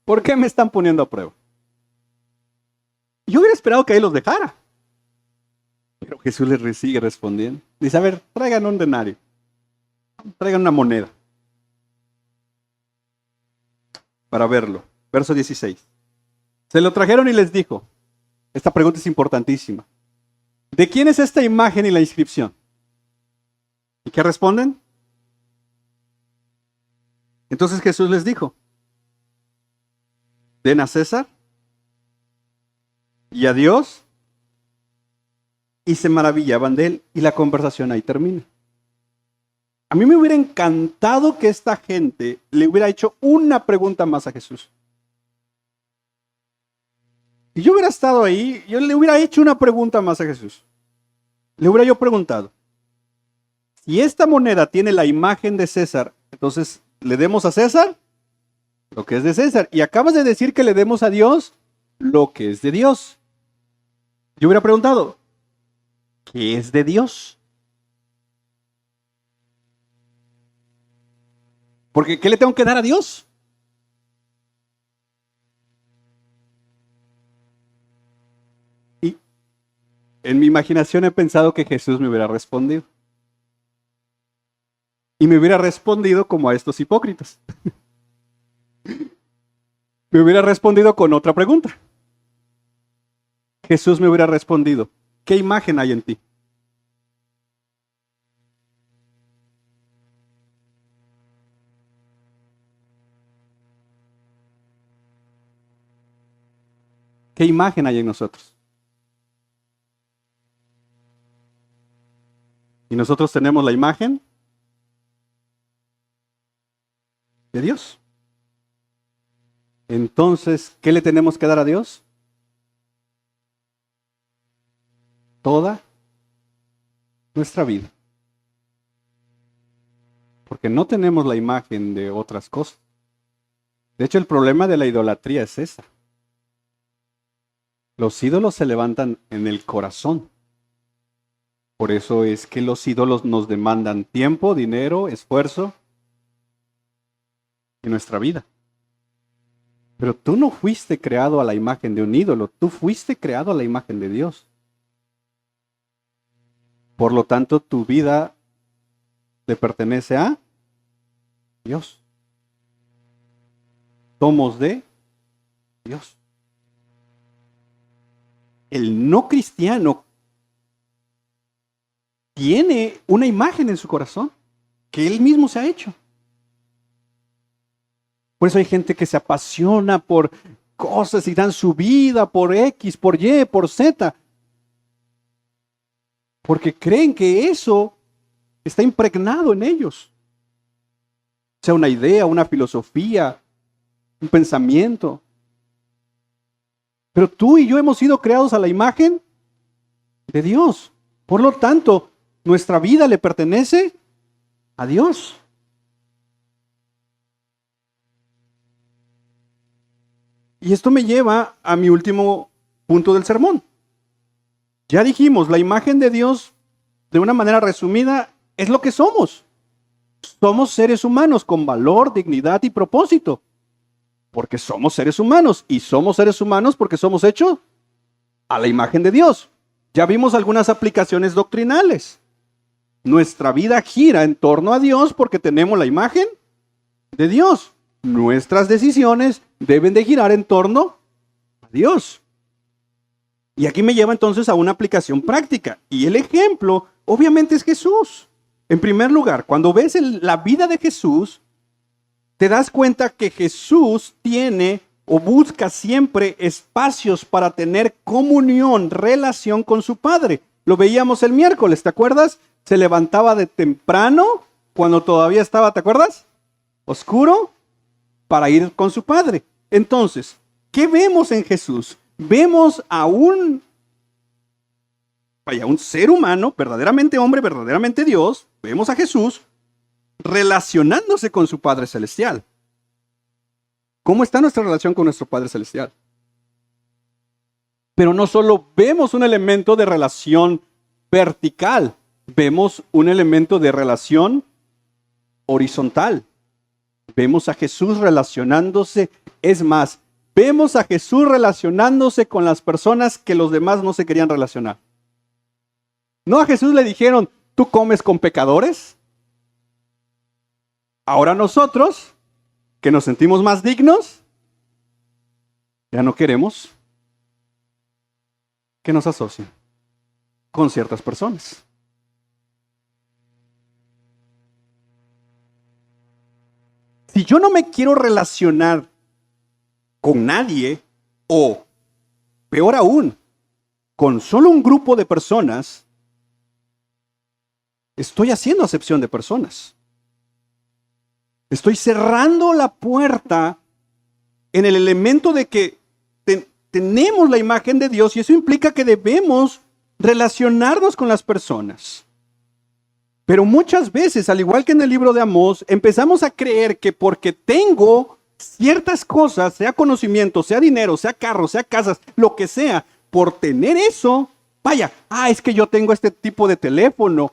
¿por qué me están poniendo a prueba? Yo hubiera esperado que ahí los dejara. Pero Jesús les sigue respondiendo. Dice, a ver, traigan un denario. Traigan una moneda. Para verlo. Verso 16. Se lo trajeron y les dijo, esta pregunta es importantísima. ¿De quién es esta imagen y la inscripción? ¿Y qué responden? Entonces Jesús les dijo, den a César y a Dios, y se maravillaban de él, y la conversación ahí termina. A mí me hubiera encantado que esta gente le hubiera hecho una pregunta más a Jesús. Si yo hubiera estado ahí, yo le hubiera hecho una pregunta más a Jesús. Le hubiera yo preguntado, si esta moneda tiene la imagen de César, entonces, ¿le demos a César lo que es de César? Y acabas de decir que le demos a Dios lo que es de Dios. Yo hubiera preguntado, ¿qué es de Dios? Porque ¿qué le tengo que dar a Dios? Y en mi imaginación he pensado que Jesús me hubiera respondido. Y me hubiera respondido como a estos hipócritas. Me hubiera respondido con otra pregunta. Jesús me hubiera respondido, ¿qué imagen hay en ti? ¿Qué imagen hay en nosotros? Y nosotros tenemos la imagen de Dios. Entonces, ¿qué le tenemos que dar a Dios? Toda nuestra vida. Porque no tenemos la imagen de otras cosas. De hecho, el problema de la idolatría es esa. Los ídolos se levantan en el corazón. Por eso es que los ídolos nos demandan tiempo, dinero, esfuerzo y nuestra vida. Pero tú no fuiste creado a la imagen de un ídolo, tú fuiste creado a la imagen de Dios. Por lo tanto, tu vida le pertenece a Dios. Somos de Dios. El no cristiano tiene una imagen en su corazón que él mismo se ha hecho. Por eso hay gente que se apasiona por cosas y dan su vida por X, por Y, por Z. Porque creen que eso está impregnado en ellos. Sea una idea, una filosofía, un pensamiento. Pero tú y yo hemos sido creados a la imagen de Dios. Por lo tanto, nuestra vida le pertenece a Dios. Y esto me lleva a mi último punto del sermón. Ya dijimos, la imagen de Dios, de una manera resumida, es lo que somos. Somos seres humanos con valor, dignidad y propósito. Porque somos seres humanos. Y somos seres humanos porque somos hechos a la imagen de Dios. Ya vimos algunas aplicaciones doctrinales. Nuestra vida gira en torno a Dios porque tenemos la imagen de Dios. Nuestras decisiones deben de girar en torno a Dios. Y aquí me lleva entonces a una aplicación práctica. Y el ejemplo, obviamente, es Jesús. En primer lugar, cuando ves la vida de Jesús, te das cuenta que Jesús tiene o busca siempre espacios para tener comunión, relación con su Padre. Lo veíamos el miércoles, ¿te acuerdas? Se levantaba de temprano, cuando todavía estaba, ¿te acuerdas? Oscuro, para ir con su Padre. Entonces, ¿qué vemos en Jesús? Vemos a un ser humano, verdaderamente hombre, verdaderamente Dios. Vemos a Jesús relacionándose con su Padre Celestial. ¿Cómo está nuestra relación con nuestro Padre Celestial? Pero no solo vemos un elemento de relación vertical, vemos un elemento de relación horizontal. Vemos a Jesús relacionándose, es más, vemos a Jesús relacionándose con las personas que los demás no se querían relacionar. ¿No a Jesús le dijeron, tú comes con pecadores? Ahora nosotros, que nos sentimos más dignos, ya no queremos que nos asocien con ciertas personas. Si yo no me quiero relacionar con nadie, o peor aún, con solo un grupo de personas, estoy haciendo acepción de personas. Estoy cerrando la puerta en el elemento de que tenemos la imagen de Dios y eso implica que debemos relacionarnos con las personas. Pero muchas veces, al igual que en el libro de Amós, empezamos a creer que porque tengo ciertas cosas, sea conocimiento, sea dinero, sea carro, sea casas, lo que sea, por tener eso, vaya, es que yo tengo este tipo de teléfono.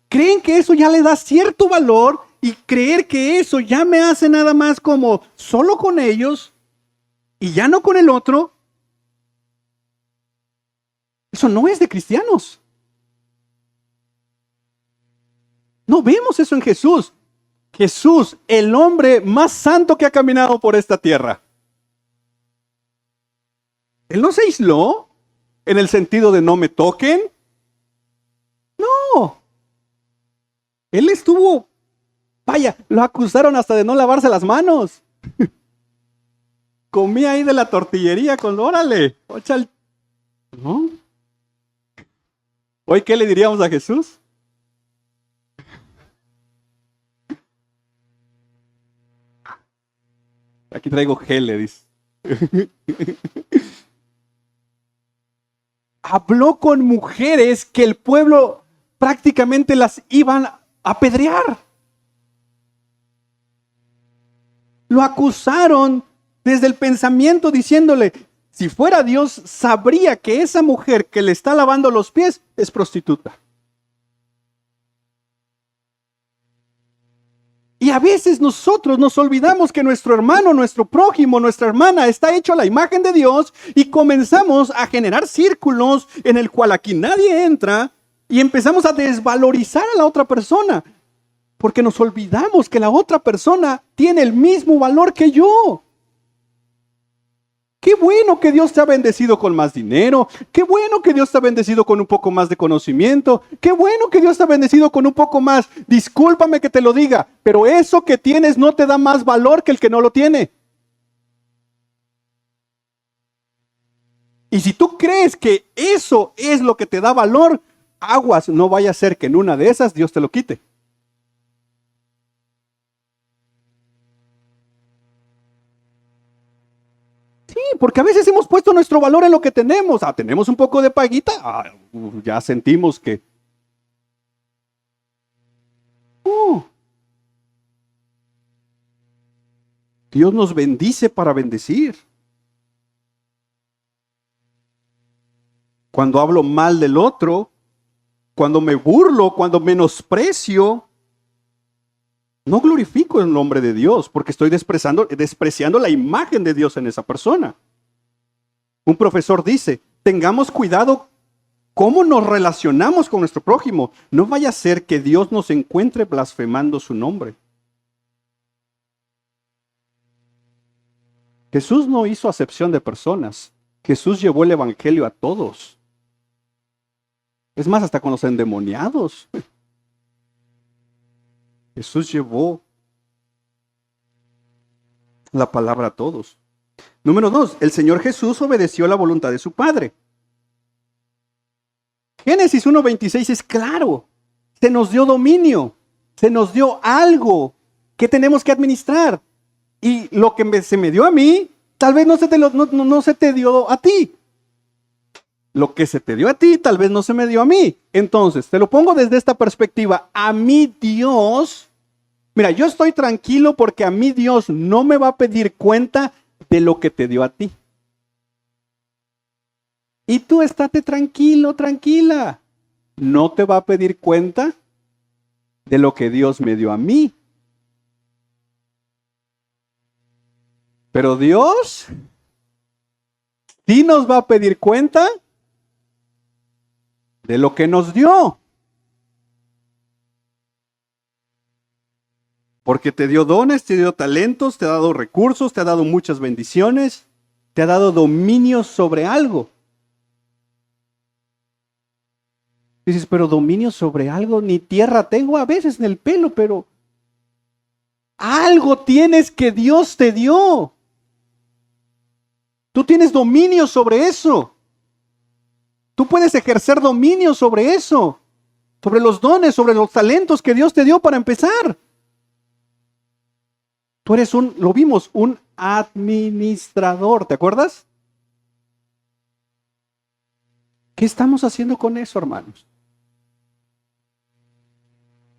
Creen que eso ya le da cierto valor y creer que eso ya me hace nada más como solo con ellos y ya no con el otro. Eso no es de cristianos. No vemos eso en Jesús. Jesús, el hombre más santo que ha caminado por esta tierra. Él no se aisló en el sentido de no me toquen. No. Él estuvo, lo acusaron hasta de no lavarse las manos. Comía ahí de la tortillería con, órale, ¿no? ¿Hoy qué le diríamos a Jesús? Aquí traigo gel, le dice. Habló con mujeres que el pueblo prácticamente las iban a apedrear. Lo acusaron desde el pensamiento diciéndole, si fuera Dios, sabría que esa mujer que le está lavando los pies es prostituta. Y a veces nosotros nos olvidamos que nuestro hermano, nuestro prójimo, nuestra hermana está hecho a la imagen de Dios y comenzamos a generar círculos en el cual aquí nadie entra y empezamos a desvalorizar a la otra persona porque nos olvidamos que la otra persona tiene el mismo valor que yo. Qué bueno que Dios te ha bendecido con más dinero. Qué bueno que Dios te ha bendecido con un poco más de conocimiento. Qué bueno que Dios te ha bendecido con un poco más. Discúlpame que te lo diga, pero eso que tienes no te da más valor que el que no lo tiene. Y si tú crees que eso es lo que te da valor, aguas, no vaya a ser que en una de esas Dios te lo quite. Sí, porque a veces hemos puesto nuestro valor en lo que tenemos. Tenemos un poco de paguita. Ya sentimos que... Dios nos bendice para bendecir. Cuando hablo mal del otro, cuando me burlo, cuando menosprecio, no glorifico el nombre de Dios porque estoy despreciando la imagen de Dios en esa persona. Un profesor dice, tengamos cuidado cómo nos relacionamos con nuestro prójimo. No vaya a ser que Dios nos encuentre blasfemando su nombre. Jesús no hizo acepción de personas. Jesús llevó el evangelio a todos. Es más, hasta con los endemoniados. Jesús llevó la palabra a todos. Número 2, el Señor Jesús obedeció la voluntad de su Padre. Génesis 1:26 es claro. Se nos dio dominio, se nos dio algo que tenemos que administrar. Y lo que se me dio a mí, tal vez no se te dio a ti. Lo que se te dio a ti, tal vez no se me dio a mí. Entonces, te lo pongo desde esta perspectiva. A mí Dios, mira, yo estoy tranquilo porque a mí Dios no me va a pedir cuenta de lo que te dio a ti. Y tú estate tranquilo, tranquila. No te va a pedir cuenta de lo que Dios me dio a mí. Pero Dios sí nos va a pedir cuenta de lo que nos dio. Porque te dio dones, te dio talentos, te ha dado recursos, te ha dado muchas bendiciones, te ha dado dominio sobre algo. Dices, pero dominio sobre algo, ni tierra tengo a veces en el pelo, pero algo tienes que Dios te dio. Tú tienes dominio sobre eso. Tú puedes ejercer dominio sobre eso, sobre los dones, sobre los talentos que Dios te dio para empezar. Tú eres lo vimos, un administrador, ¿te acuerdas? ¿Qué estamos haciendo con eso, hermanos?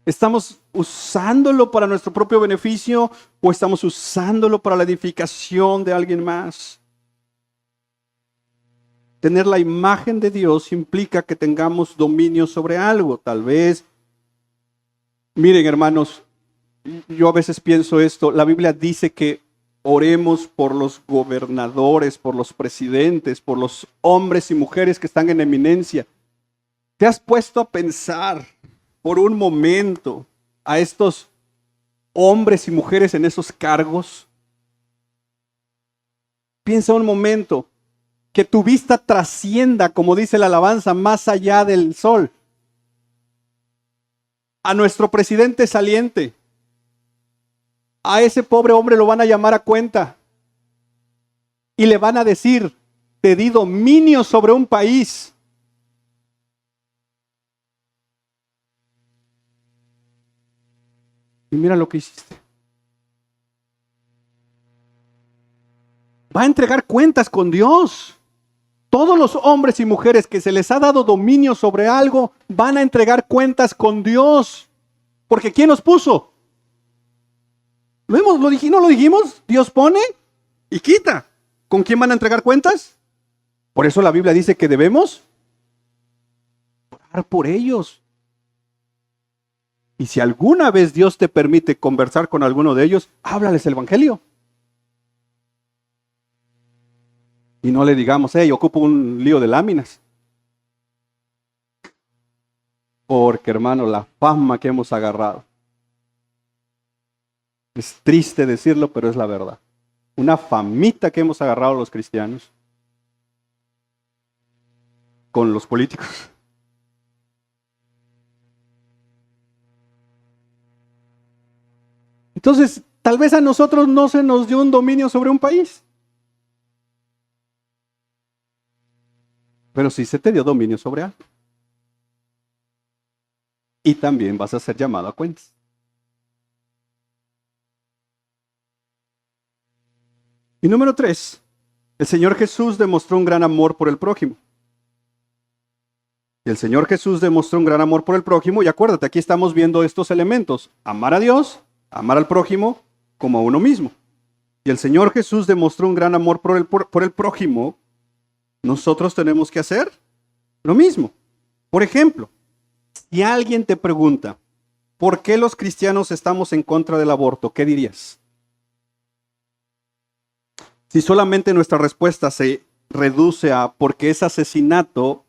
¿Estamos usándolo para nuestro propio beneficio o estamos usándolo para la edificación de alguien más? Tener la imagen de Dios implica que tengamos dominio sobre algo. Tal vez, miren hermanos, yo a veces pienso esto, la Biblia dice que oremos por los gobernadores, por los presidentes, por los hombres y mujeres que están en eminencia. ¿Te has puesto a pensar por un momento a estos hombres y mujeres en esos cargos? Piensa un momento. Que tu vista trascienda, como dice la alabanza, más allá del sol. A nuestro presidente saliente, a ese pobre hombre lo van a llamar a cuenta y le van a decir, te di dominio sobre un país. Y mira lo que hiciste. Va a entregar cuentas con Dios. Todos los hombres y mujeres que se les ha dado dominio sobre algo van a entregar cuentas con Dios. Porque ¿quién los puso? ¿No lo dijimos? Dios pone y quita. ¿Con quién van a entregar cuentas? Por eso la Biblia dice que debemos orar por ellos. Y si alguna vez Dios te permite conversar con alguno de ellos, háblales el evangelio. Y no le digamos, ocupo un lío de láminas. Porque, hermano, la fama que hemos agarrado. Es triste decirlo, pero es la verdad. Una famita que hemos agarrado los cristianos con los políticos. Entonces, tal vez a nosotros no se nos dio un dominio sobre un país. Pero sí se te dio dominio sobre algo. Y también vas a ser llamado a cuentas. Y número 3, el Señor Jesús demostró un gran amor por el prójimo. Y el Señor Jesús demostró un gran amor por el prójimo. Y acuérdate, aquí estamos viendo estos elementos. Amar a Dios, amar al prójimo como a uno mismo. Y el Señor Jesús demostró un gran amor por el prójimo. Nosotros tenemos que hacer lo mismo. Por ejemplo, si alguien te pregunta, ¿por qué los cristianos estamos en contra del aborto? ¿Qué dirías? Si solamente nuestra respuesta se reduce a porque es asesinato,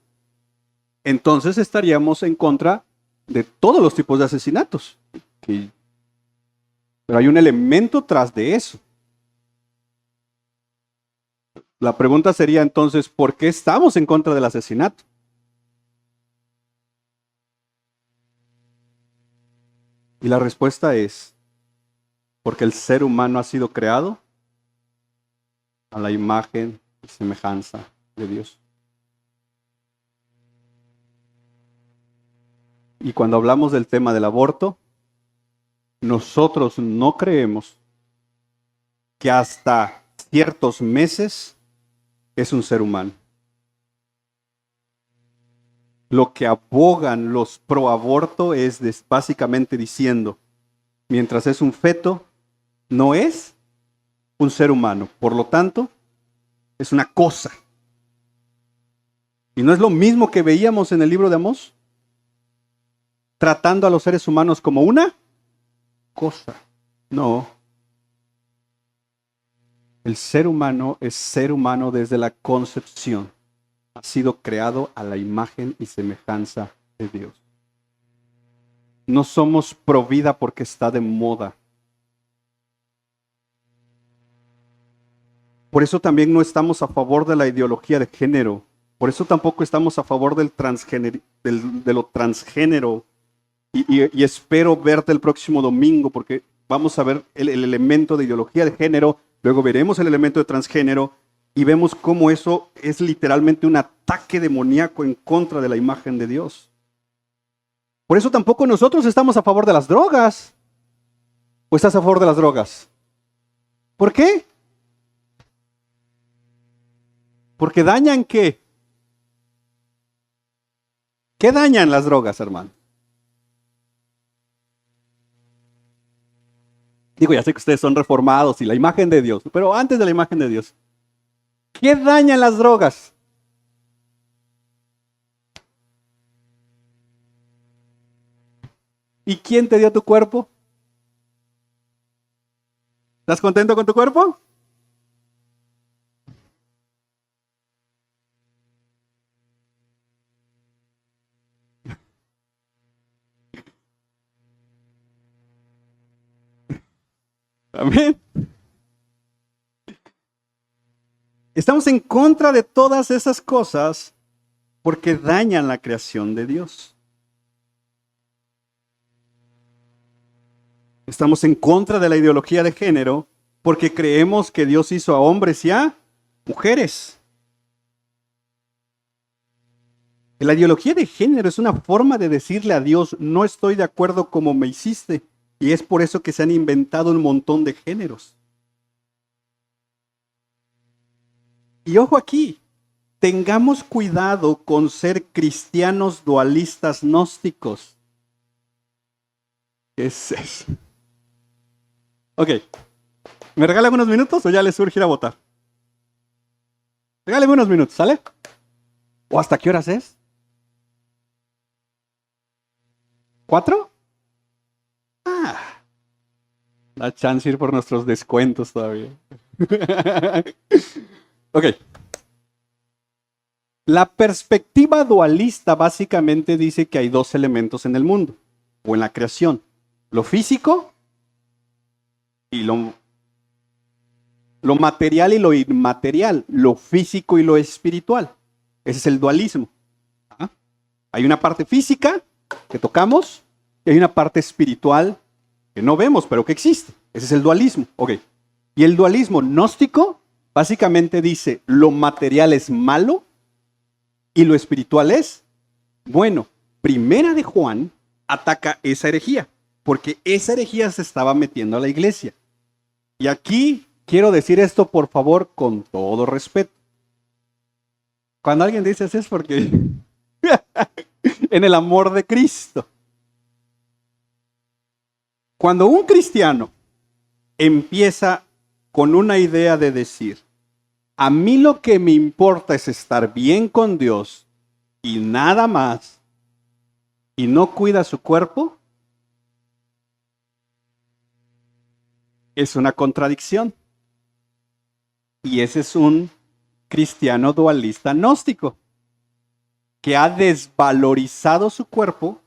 entonces estaríamos en contra de todos los tipos de asesinatos. Pero hay un elemento tras de eso. La pregunta sería entonces, ¿por qué estamos en contra del asesinato? Y la respuesta es, porque el ser humano ha sido creado a la imagen y semejanza de Dios. Y cuando hablamos del tema del aborto, nosotros no creemos que hasta ciertos meses es un ser humano. Lo que abogan los pro aborto es básicamente diciendo, mientras es un feto, no es un ser humano. Por lo tanto, es una cosa. Y no es lo mismo que veíamos en el libro de Amós, tratando a los seres humanos como una cosa. No. El ser humano es ser humano desde la concepción. Ha sido creado a la imagen y semejanza de Dios. No somos pro vida porque está de moda. Por eso también no estamos a favor de la ideología de género. Por eso tampoco estamos a favor de lo transgénero. Y espero verte el próximo domingo porque vamos a ver el elemento de ideología de género, luego veremos el elemento de transgénero y vemos cómo eso es literalmente un ataque demoníaco en contra de la imagen de Dios. Por eso tampoco nosotros estamos a favor de las drogas. ¿O estás a favor de las drogas? ¿Por qué? Porque dañan ¿qué? ¿Qué dañan las drogas, hermano? Digo, ya sé que ustedes son reformados y la imagen de Dios, pero antes de la imagen de Dios, ¿qué dañan las drogas? ¿Y quién te dio tu cuerpo? ¿Estás contento con tu cuerpo? Amén. Estamos en contra de todas esas cosas porque dañan la creación de Dios. Estamos en contra de la ideología de género porque creemos que Dios hizo a hombres y a mujeres. La ideología de género es una forma de decirle a Dios, no estoy de acuerdo como me hiciste. Y es por eso que se han inventado un montón de géneros. Y ojo aquí, tengamos cuidado con ser cristianos dualistas gnósticos. ¿Qué es eso? Ok. ¿Me regalan unos minutos o ya les surge ir a votar? Regálame unos minutos, ¿sale? ¿O hasta qué horas es? ¿4? Ah, da chance ir por nuestros descuentos todavía. Ok. La perspectiva dualista básicamente dice que hay dos elementos en el mundo o en la creación. Lo físico y lo material y lo inmaterial. Lo físico y lo espiritual. Ese es el dualismo. ¿Ah? Hay una parte física que tocamos y hay una parte espiritual que no vemos, pero que existe. Ese es el dualismo. Ok. Y el dualismo gnóstico básicamente dice lo material es malo y lo espiritual es bueno. Primera de Juan ataca esa herejía, porque esa herejía se estaba metiendo a la iglesia. Y aquí quiero decir esto, por favor, con todo respeto. Cuando alguien dice así es porque en el amor de Cristo. Cuando un cristiano empieza con una idea de decir, a mí lo que me importa es estar bien con Dios y nada más, y no cuida su cuerpo, es una contradicción. Y ese es un cristiano dualista gnóstico, que ha desvalorizado su cuerpo,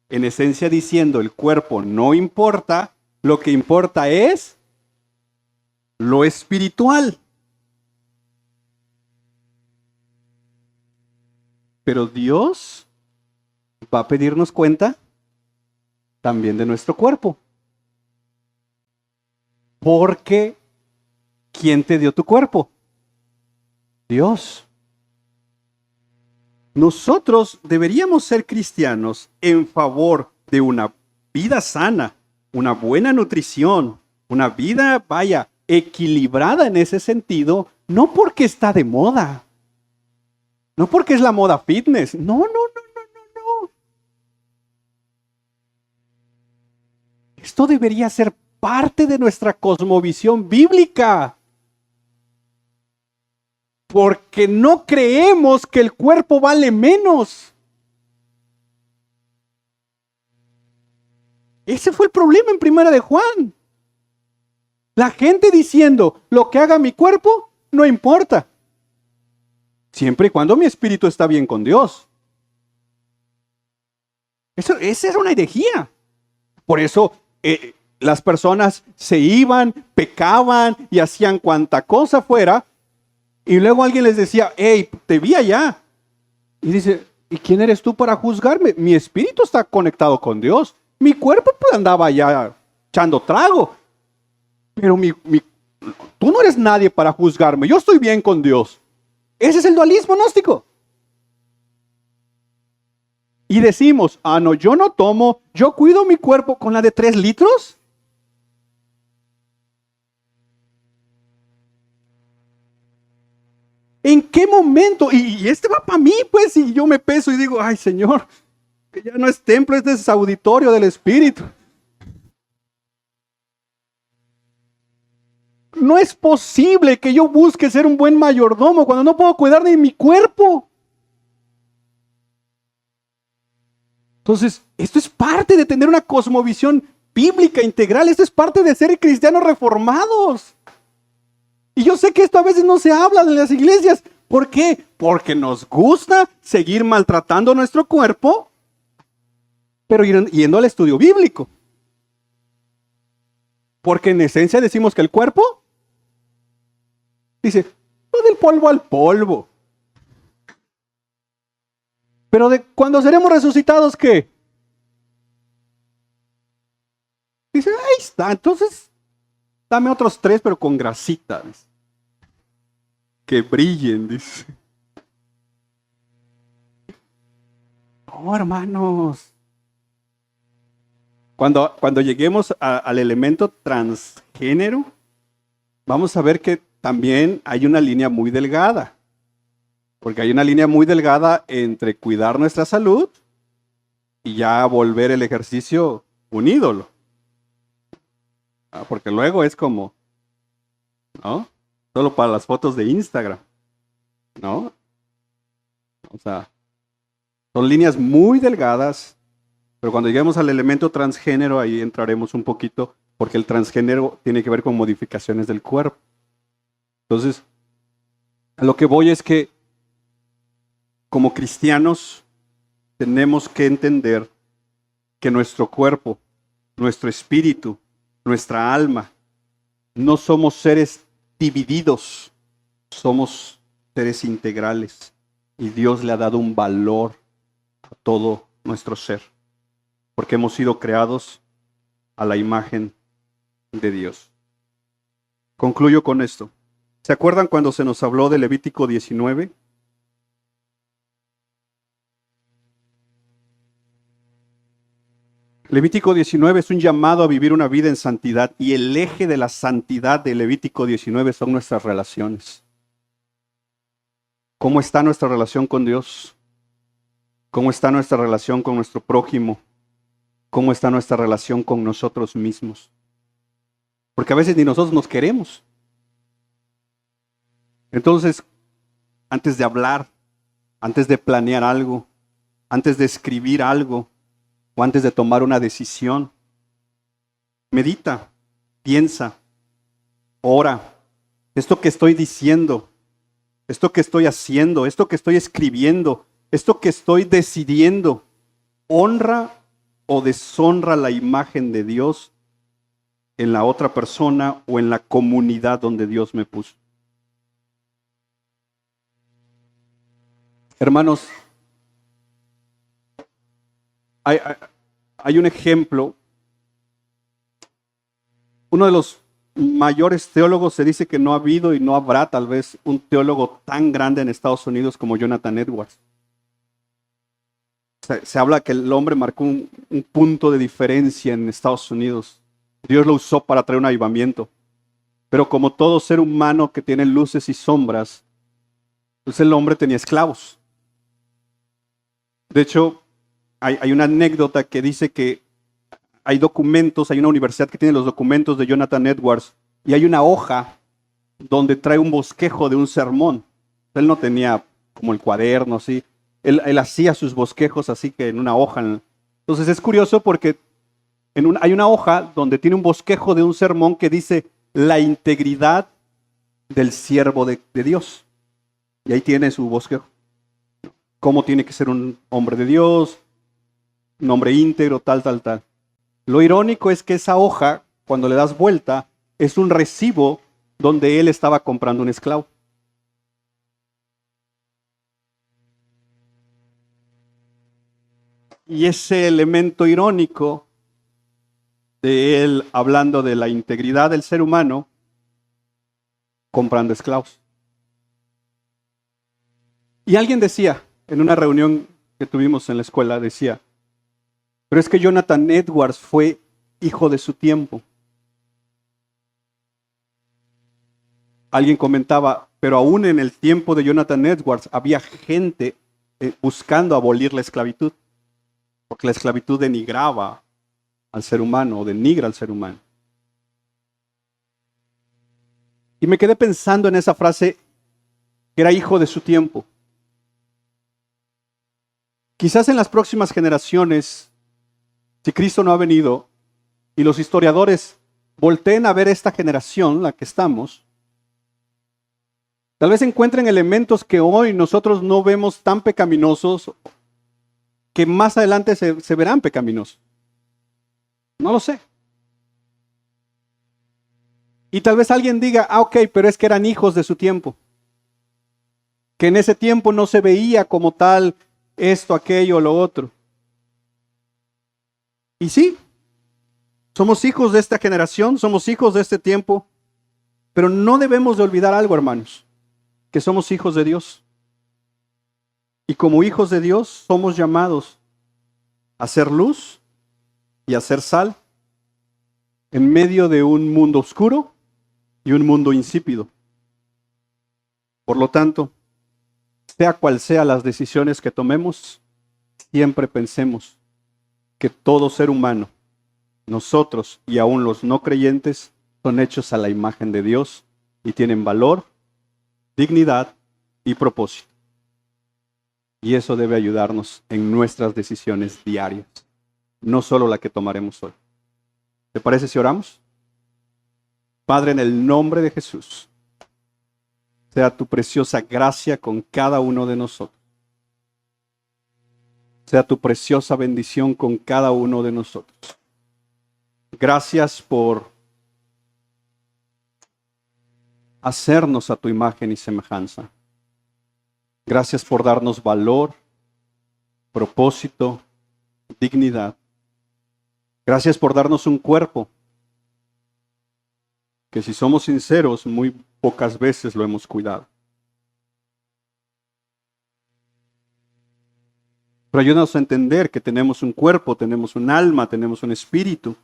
en esencia diciendo el cuerpo no importa, lo que importa es lo espiritual. Pero Dios va a pedirnos cuenta también de nuestro cuerpo. Porque ¿quién te dio tu cuerpo? Dios. Nosotros deberíamos ser cristianos en favor de una vida sana, una buena nutrición, una vida, vaya, equilibrada en ese sentido, no porque está de moda, no porque es la moda fitness, no. Esto debería ser parte de nuestra cosmovisión bíblica. Porque no creemos que el cuerpo vale menos. Ese fue el problema en Primera de Juan. La gente diciendo, lo que haga mi cuerpo no importa. Siempre y cuando mi espíritu está bien con Dios. Esa era una herejía. Por eso las personas se iban, pecaban y hacían cuanta cosa fuera. Y luego alguien les decía, hey, te vi allá. Y dice, ¿y quién eres tú para juzgarme? Mi espíritu está conectado con Dios. Mi cuerpo pues andaba allá echando trago. Pero tú no eres nadie para juzgarme. Yo estoy bien con Dios. Ese es el dualismo gnóstico. Y decimos, no, yo no tomo, yo cuido mi cuerpo con la de 3 litros. ¿En qué momento? Y este va para mí, pues, y yo me peso y digo, ay, Señor, que ya no es templo, este es auditorio del Espíritu. No es posible que yo busque ser un buen mayordomo cuando no puedo cuidar de mi cuerpo. Entonces, esto es parte de tener una cosmovisión bíblica integral. Esto es parte de ser cristianos reformados. Y yo sé que esto a veces no se habla en las iglesias. ¿Por qué? Porque nos gusta seguir maltratando nuestro cuerpo, pero yendo al estudio bíblico. Porque en esencia decimos que el cuerpo, dice, no del polvo al polvo. Pero cuando seremos resucitados, ¿qué? Dice, ahí está, entonces dame otros 3, pero con grasita. Dice. Que brillen, dice. Oh, hermanos. Cuando lleguemos al elemento transgénero, vamos a ver que también hay una línea muy delgada. Porque hay una línea muy delgada entre cuidar nuestra salud y ya volver el ejercicio un ídolo. Porque luego es como, ¿no? Solo para las fotos de Instagram, ¿no? O sea, son líneas muy delgadas, pero cuando lleguemos al elemento transgénero, ahí entraremos un poquito, porque el transgénero tiene que ver con modificaciones del cuerpo. Entonces, a lo que voy es que como cristianos tenemos que entender que nuestro cuerpo, nuestro espíritu, nuestra alma, no somos seres divididos, somos seres integrales. Y Dios le ha dado un valor a todo nuestro ser, porque hemos sido creados a la imagen de Dios. Concluyo con esto. ¿Se acuerdan cuando se nos habló de Levítico 19? Levítico 19 es un llamado a vivir una vida en santidad y el eje de la santidad de Levítico 19 son nuestras relaciones. ¿Cómo está nuestra relación con Dios? ¿Cómo está nuestra relación con nuestro prójimo? ¿Cómo está nuestra relación con nosotros mismos? Porque a veces ni nosotros nos queremos. Entonces, antes de hablar, antes de planear algo, antes de escribir algo, o antes de tomar una decisión, medita, piensa, ora. Esto que estoy diciendo, esto que estoy haciendo, esto que estoy escribiendo, esto que estoy decidiendo, ¿honra o deshonra la imagen de Dios en la otra persona o en la comunidad donde Dios me puso? Hermanos, hay un ejemplo. Uno de los mayores teólogos, se dice que no ha habido y no habrá tal vez un teólogo tan grande en Estados Unidos como Jonathan Edwards. Se habla que el hombre marcó un punto de diferencia en Estados Unidos. Dios lo usó para traer un avivamiento. Pero como todo ser humano que tiene luces y sombras, pues el hombre tenía esclavos. De hecho, hay una anécdota que dice que hay documentos, hay una universidad que tiene los documentos de Jonathan Edwards y hay una hoja donde trae un bosquejo de un sermón. Él no tenía como el cuaderno, así. Él hacía sus bosquejos así que en una hoja. Entonces es curioso porque hay una hoja donde tiene un bosquejo de un sermón que dice la integridad del siervo de Dios. Y ahí tiene su bosquejo. Cómo tiene que ser un hombre de Dios, un hombre íntegro, tal, tal, tal. Lo irónico es que esa hoja, cuando le das vuelta, es un recibo donde él estaba comprando un esclavo. Y ese elemento irónico de él hablando de la integridad del ser humano, comprando esclavos. Y alguien decía, en una reunión que tuvimos en la escuela, decía, pero es que Jonathan Edwards fue hijo de su tiempo. Alguien comentaba, pero aún en el tiempo de Jonathan Edwards había gente buscando abolir la esclavitud, porque la esclavitud denigraba al ser humano o denigra al ser humano. Y me quedé pensando en esa frase, que era hijo de su tiempo. Quizás en las próximas generaciones, si Cristo no ha venido y los historiadores volteen a ver esta generación, la que estamos, tal vez encuentren elementos que hoy nosotros no vemos tan pecaminosos, que más adelante se verán pecaminosos. No lo sé. Y tal vez alguien diga, ok, pero es que eran hijos de su tiempo. Que en ese tiempo no se veía como tal esto, aquello, lo otro. Y sí, somos hijos de esta generación, somos hijos de este tiempo, pero no debemos de olvidar algo, hermanos, que somos hijos de Dios. Y como hijos de Dios somos llamados a ser luz y a ser sal en medio de un mundo oscuro y un mundo insípido. Por lo tanto, sea cual sea las decisiones que tomemos, siempre pensemos que todo ser humano nosotros y aún los no creyentes son hechos a la imagen de Dios y tienen valor, dignidad y propósito. Y eso debe ayudarnos en nuestras decisiones diarias, no solo la que tomaremos hoy. ¿Te parece si oramos? Padre, en el nombre de Jesús, sea tu preciosa gracia con cada uno de nosotros. Sea tu preciosa bendición con cada uno de nosotros. Gracias por hacernos a tu imagen y semejanza. Gracias por darnos valor, propósito, dignidad. Gracias por darnos un cuerpo que, si somos sinceros, muy pocas veces lo hemos cuidado. Pero ayúdanos a entender que tenemos un cuerpo, tenemos un alma, tenemos un espíritu.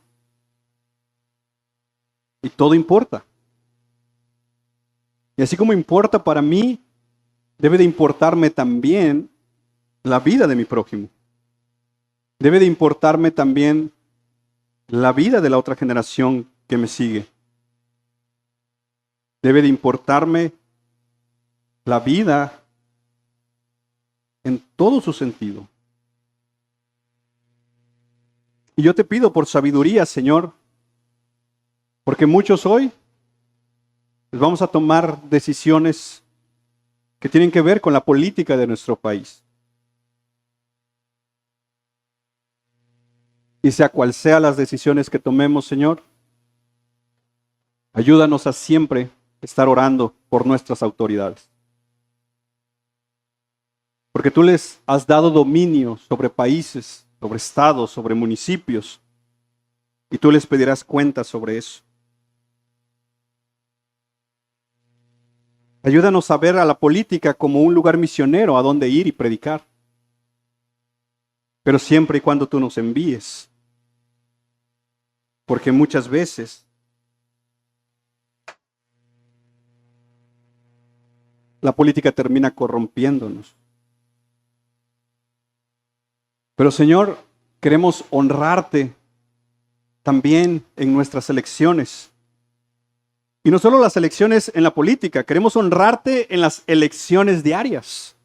Y todo importa. Y así como importa para mí, debe de importarme también la vida de mi prójimo. Debe de importarme también la vida de la otra generación que me sigue. Debe de importarme la vida en todo su sentido. Y yo te pido por sabiduría, Señor, porque muchos hoy vamos a tomar decisiones que tienen que ver con la política de nuestro país. Y sea cual sea las decisiones que tomemos, Señor, ayúdanos a siempre estar orando por nuestras autoridades. Porque tú les has dado dominio sobre países, sobre estados, sobre municipios, y tú les pedirás cuentas sobre eso. Ayúdanos a ver a la política como un lugar misionero a donde ir y predicar. Pero siempre y cuando tú nos envíes. Porque muchas veces la política termina corrompiéndonos. Pero Señor, queremos honrarte también en nuestras elecciones. Y no solo las elecciones en la política, queremos honrarte en las elecciones diarias.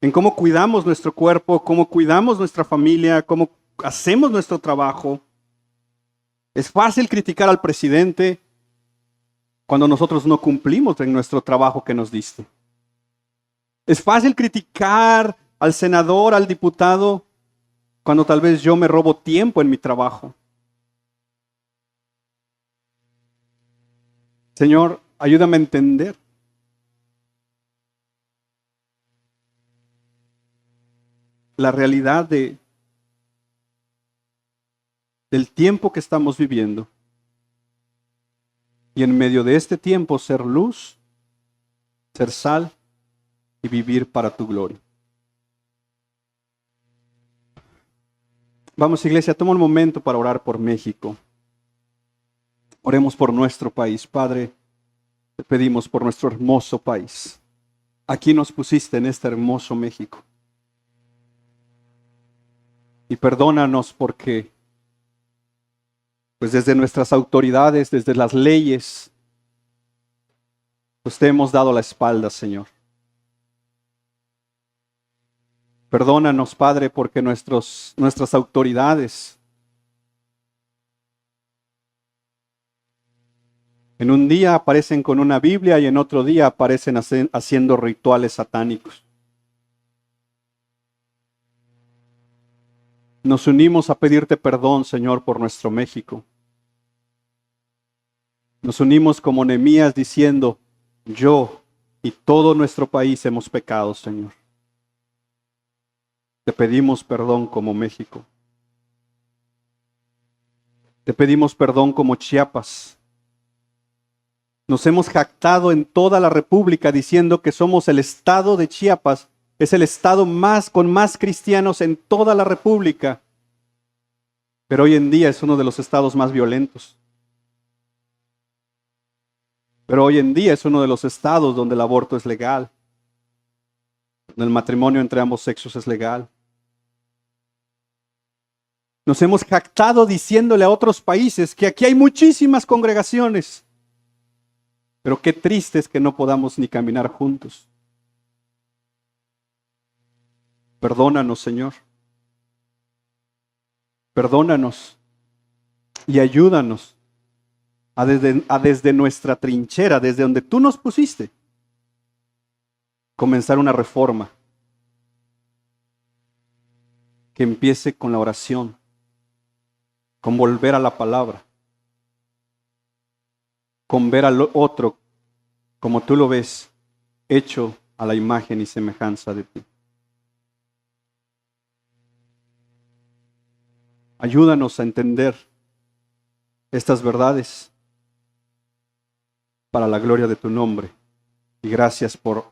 En cómo cuidamos nuestro cuerpo, cómo cuidamos nuestra familia, cómo hacemos nuestro trabajo. Es fácil criticar al presidente cuando nosotros no cumplimos en nuestro trabajo que nos diste. Es fácil criticar al senador, al diputado, cuando tal vez yo me robo tiempo en mi trabajo. Señor, ayúdame a entender la realidad del tiempo que estamos viviendo. Y en medio de este tiempo ser luz, ser sal y vivir para tu gloria. Vamos, iglesia, toma un momento para orar por México. Oremos por nuestro país. Padre, te pedimos por nuestro hermoso país. Aquí nos pusiste en este hermoso México. Y perdónanos porque, pues desde nuestras autoridades, desde las leyes, pues te hemos dado la espalda, Señor. Perdónanos, Padre, porque nuestras autoridades en un día aparecen con una Biblia y en otro día aparecen haciendo rituales satánicos. Nos unimos a pedirte perdón, Señor, por nuestro México. Nos unimos como Nehemías diciendo, yo y todo nuestro país hemos pecado, Señor. Te pedimos perdón como México. Te pedimos perdón como Chiapas. Nos hemos jactado en toda la República diciendo que somos el estado de Chiapas. Es el estado con más cristianos en toda la República. Pero hoy en día es uno de los estados más violentos. Pero hoy en día es uno de los estados donde el aborto es legal. Donde el matrimonio entre ambos sexos es legal. Nos hemos jactado diciéndole a otros países que aquí hay muchísimas congregaciones. Pero qué triste es que no podamos ni caminar juntos. Perdónanos, Señor. Perdónanos y ayúdanos a desde nuestra trinchera, desde donde tú nos pusiste, comenzar una reforma que empiece con la oración, con volver a la palabra, con ver al otro como tú lo ves, hecho a la imagen y semejanza de ti. Ayúdanos a entender estas verdades para la gloria de tu nombre. Y gracias por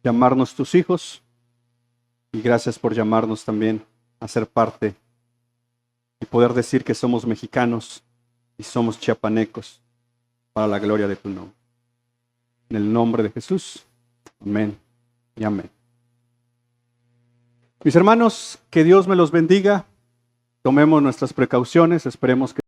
llamarnos tus hijos y gracias por llamarnos también a ser parte y poder decir que somos mexicanos y somos chiapanecos para la gloria de tu nombre. En el nombre de Jesús. Amén y amén. Mis hermanos, que Dios me los bendiga. Tomemos nuestras precauciones, esperemos que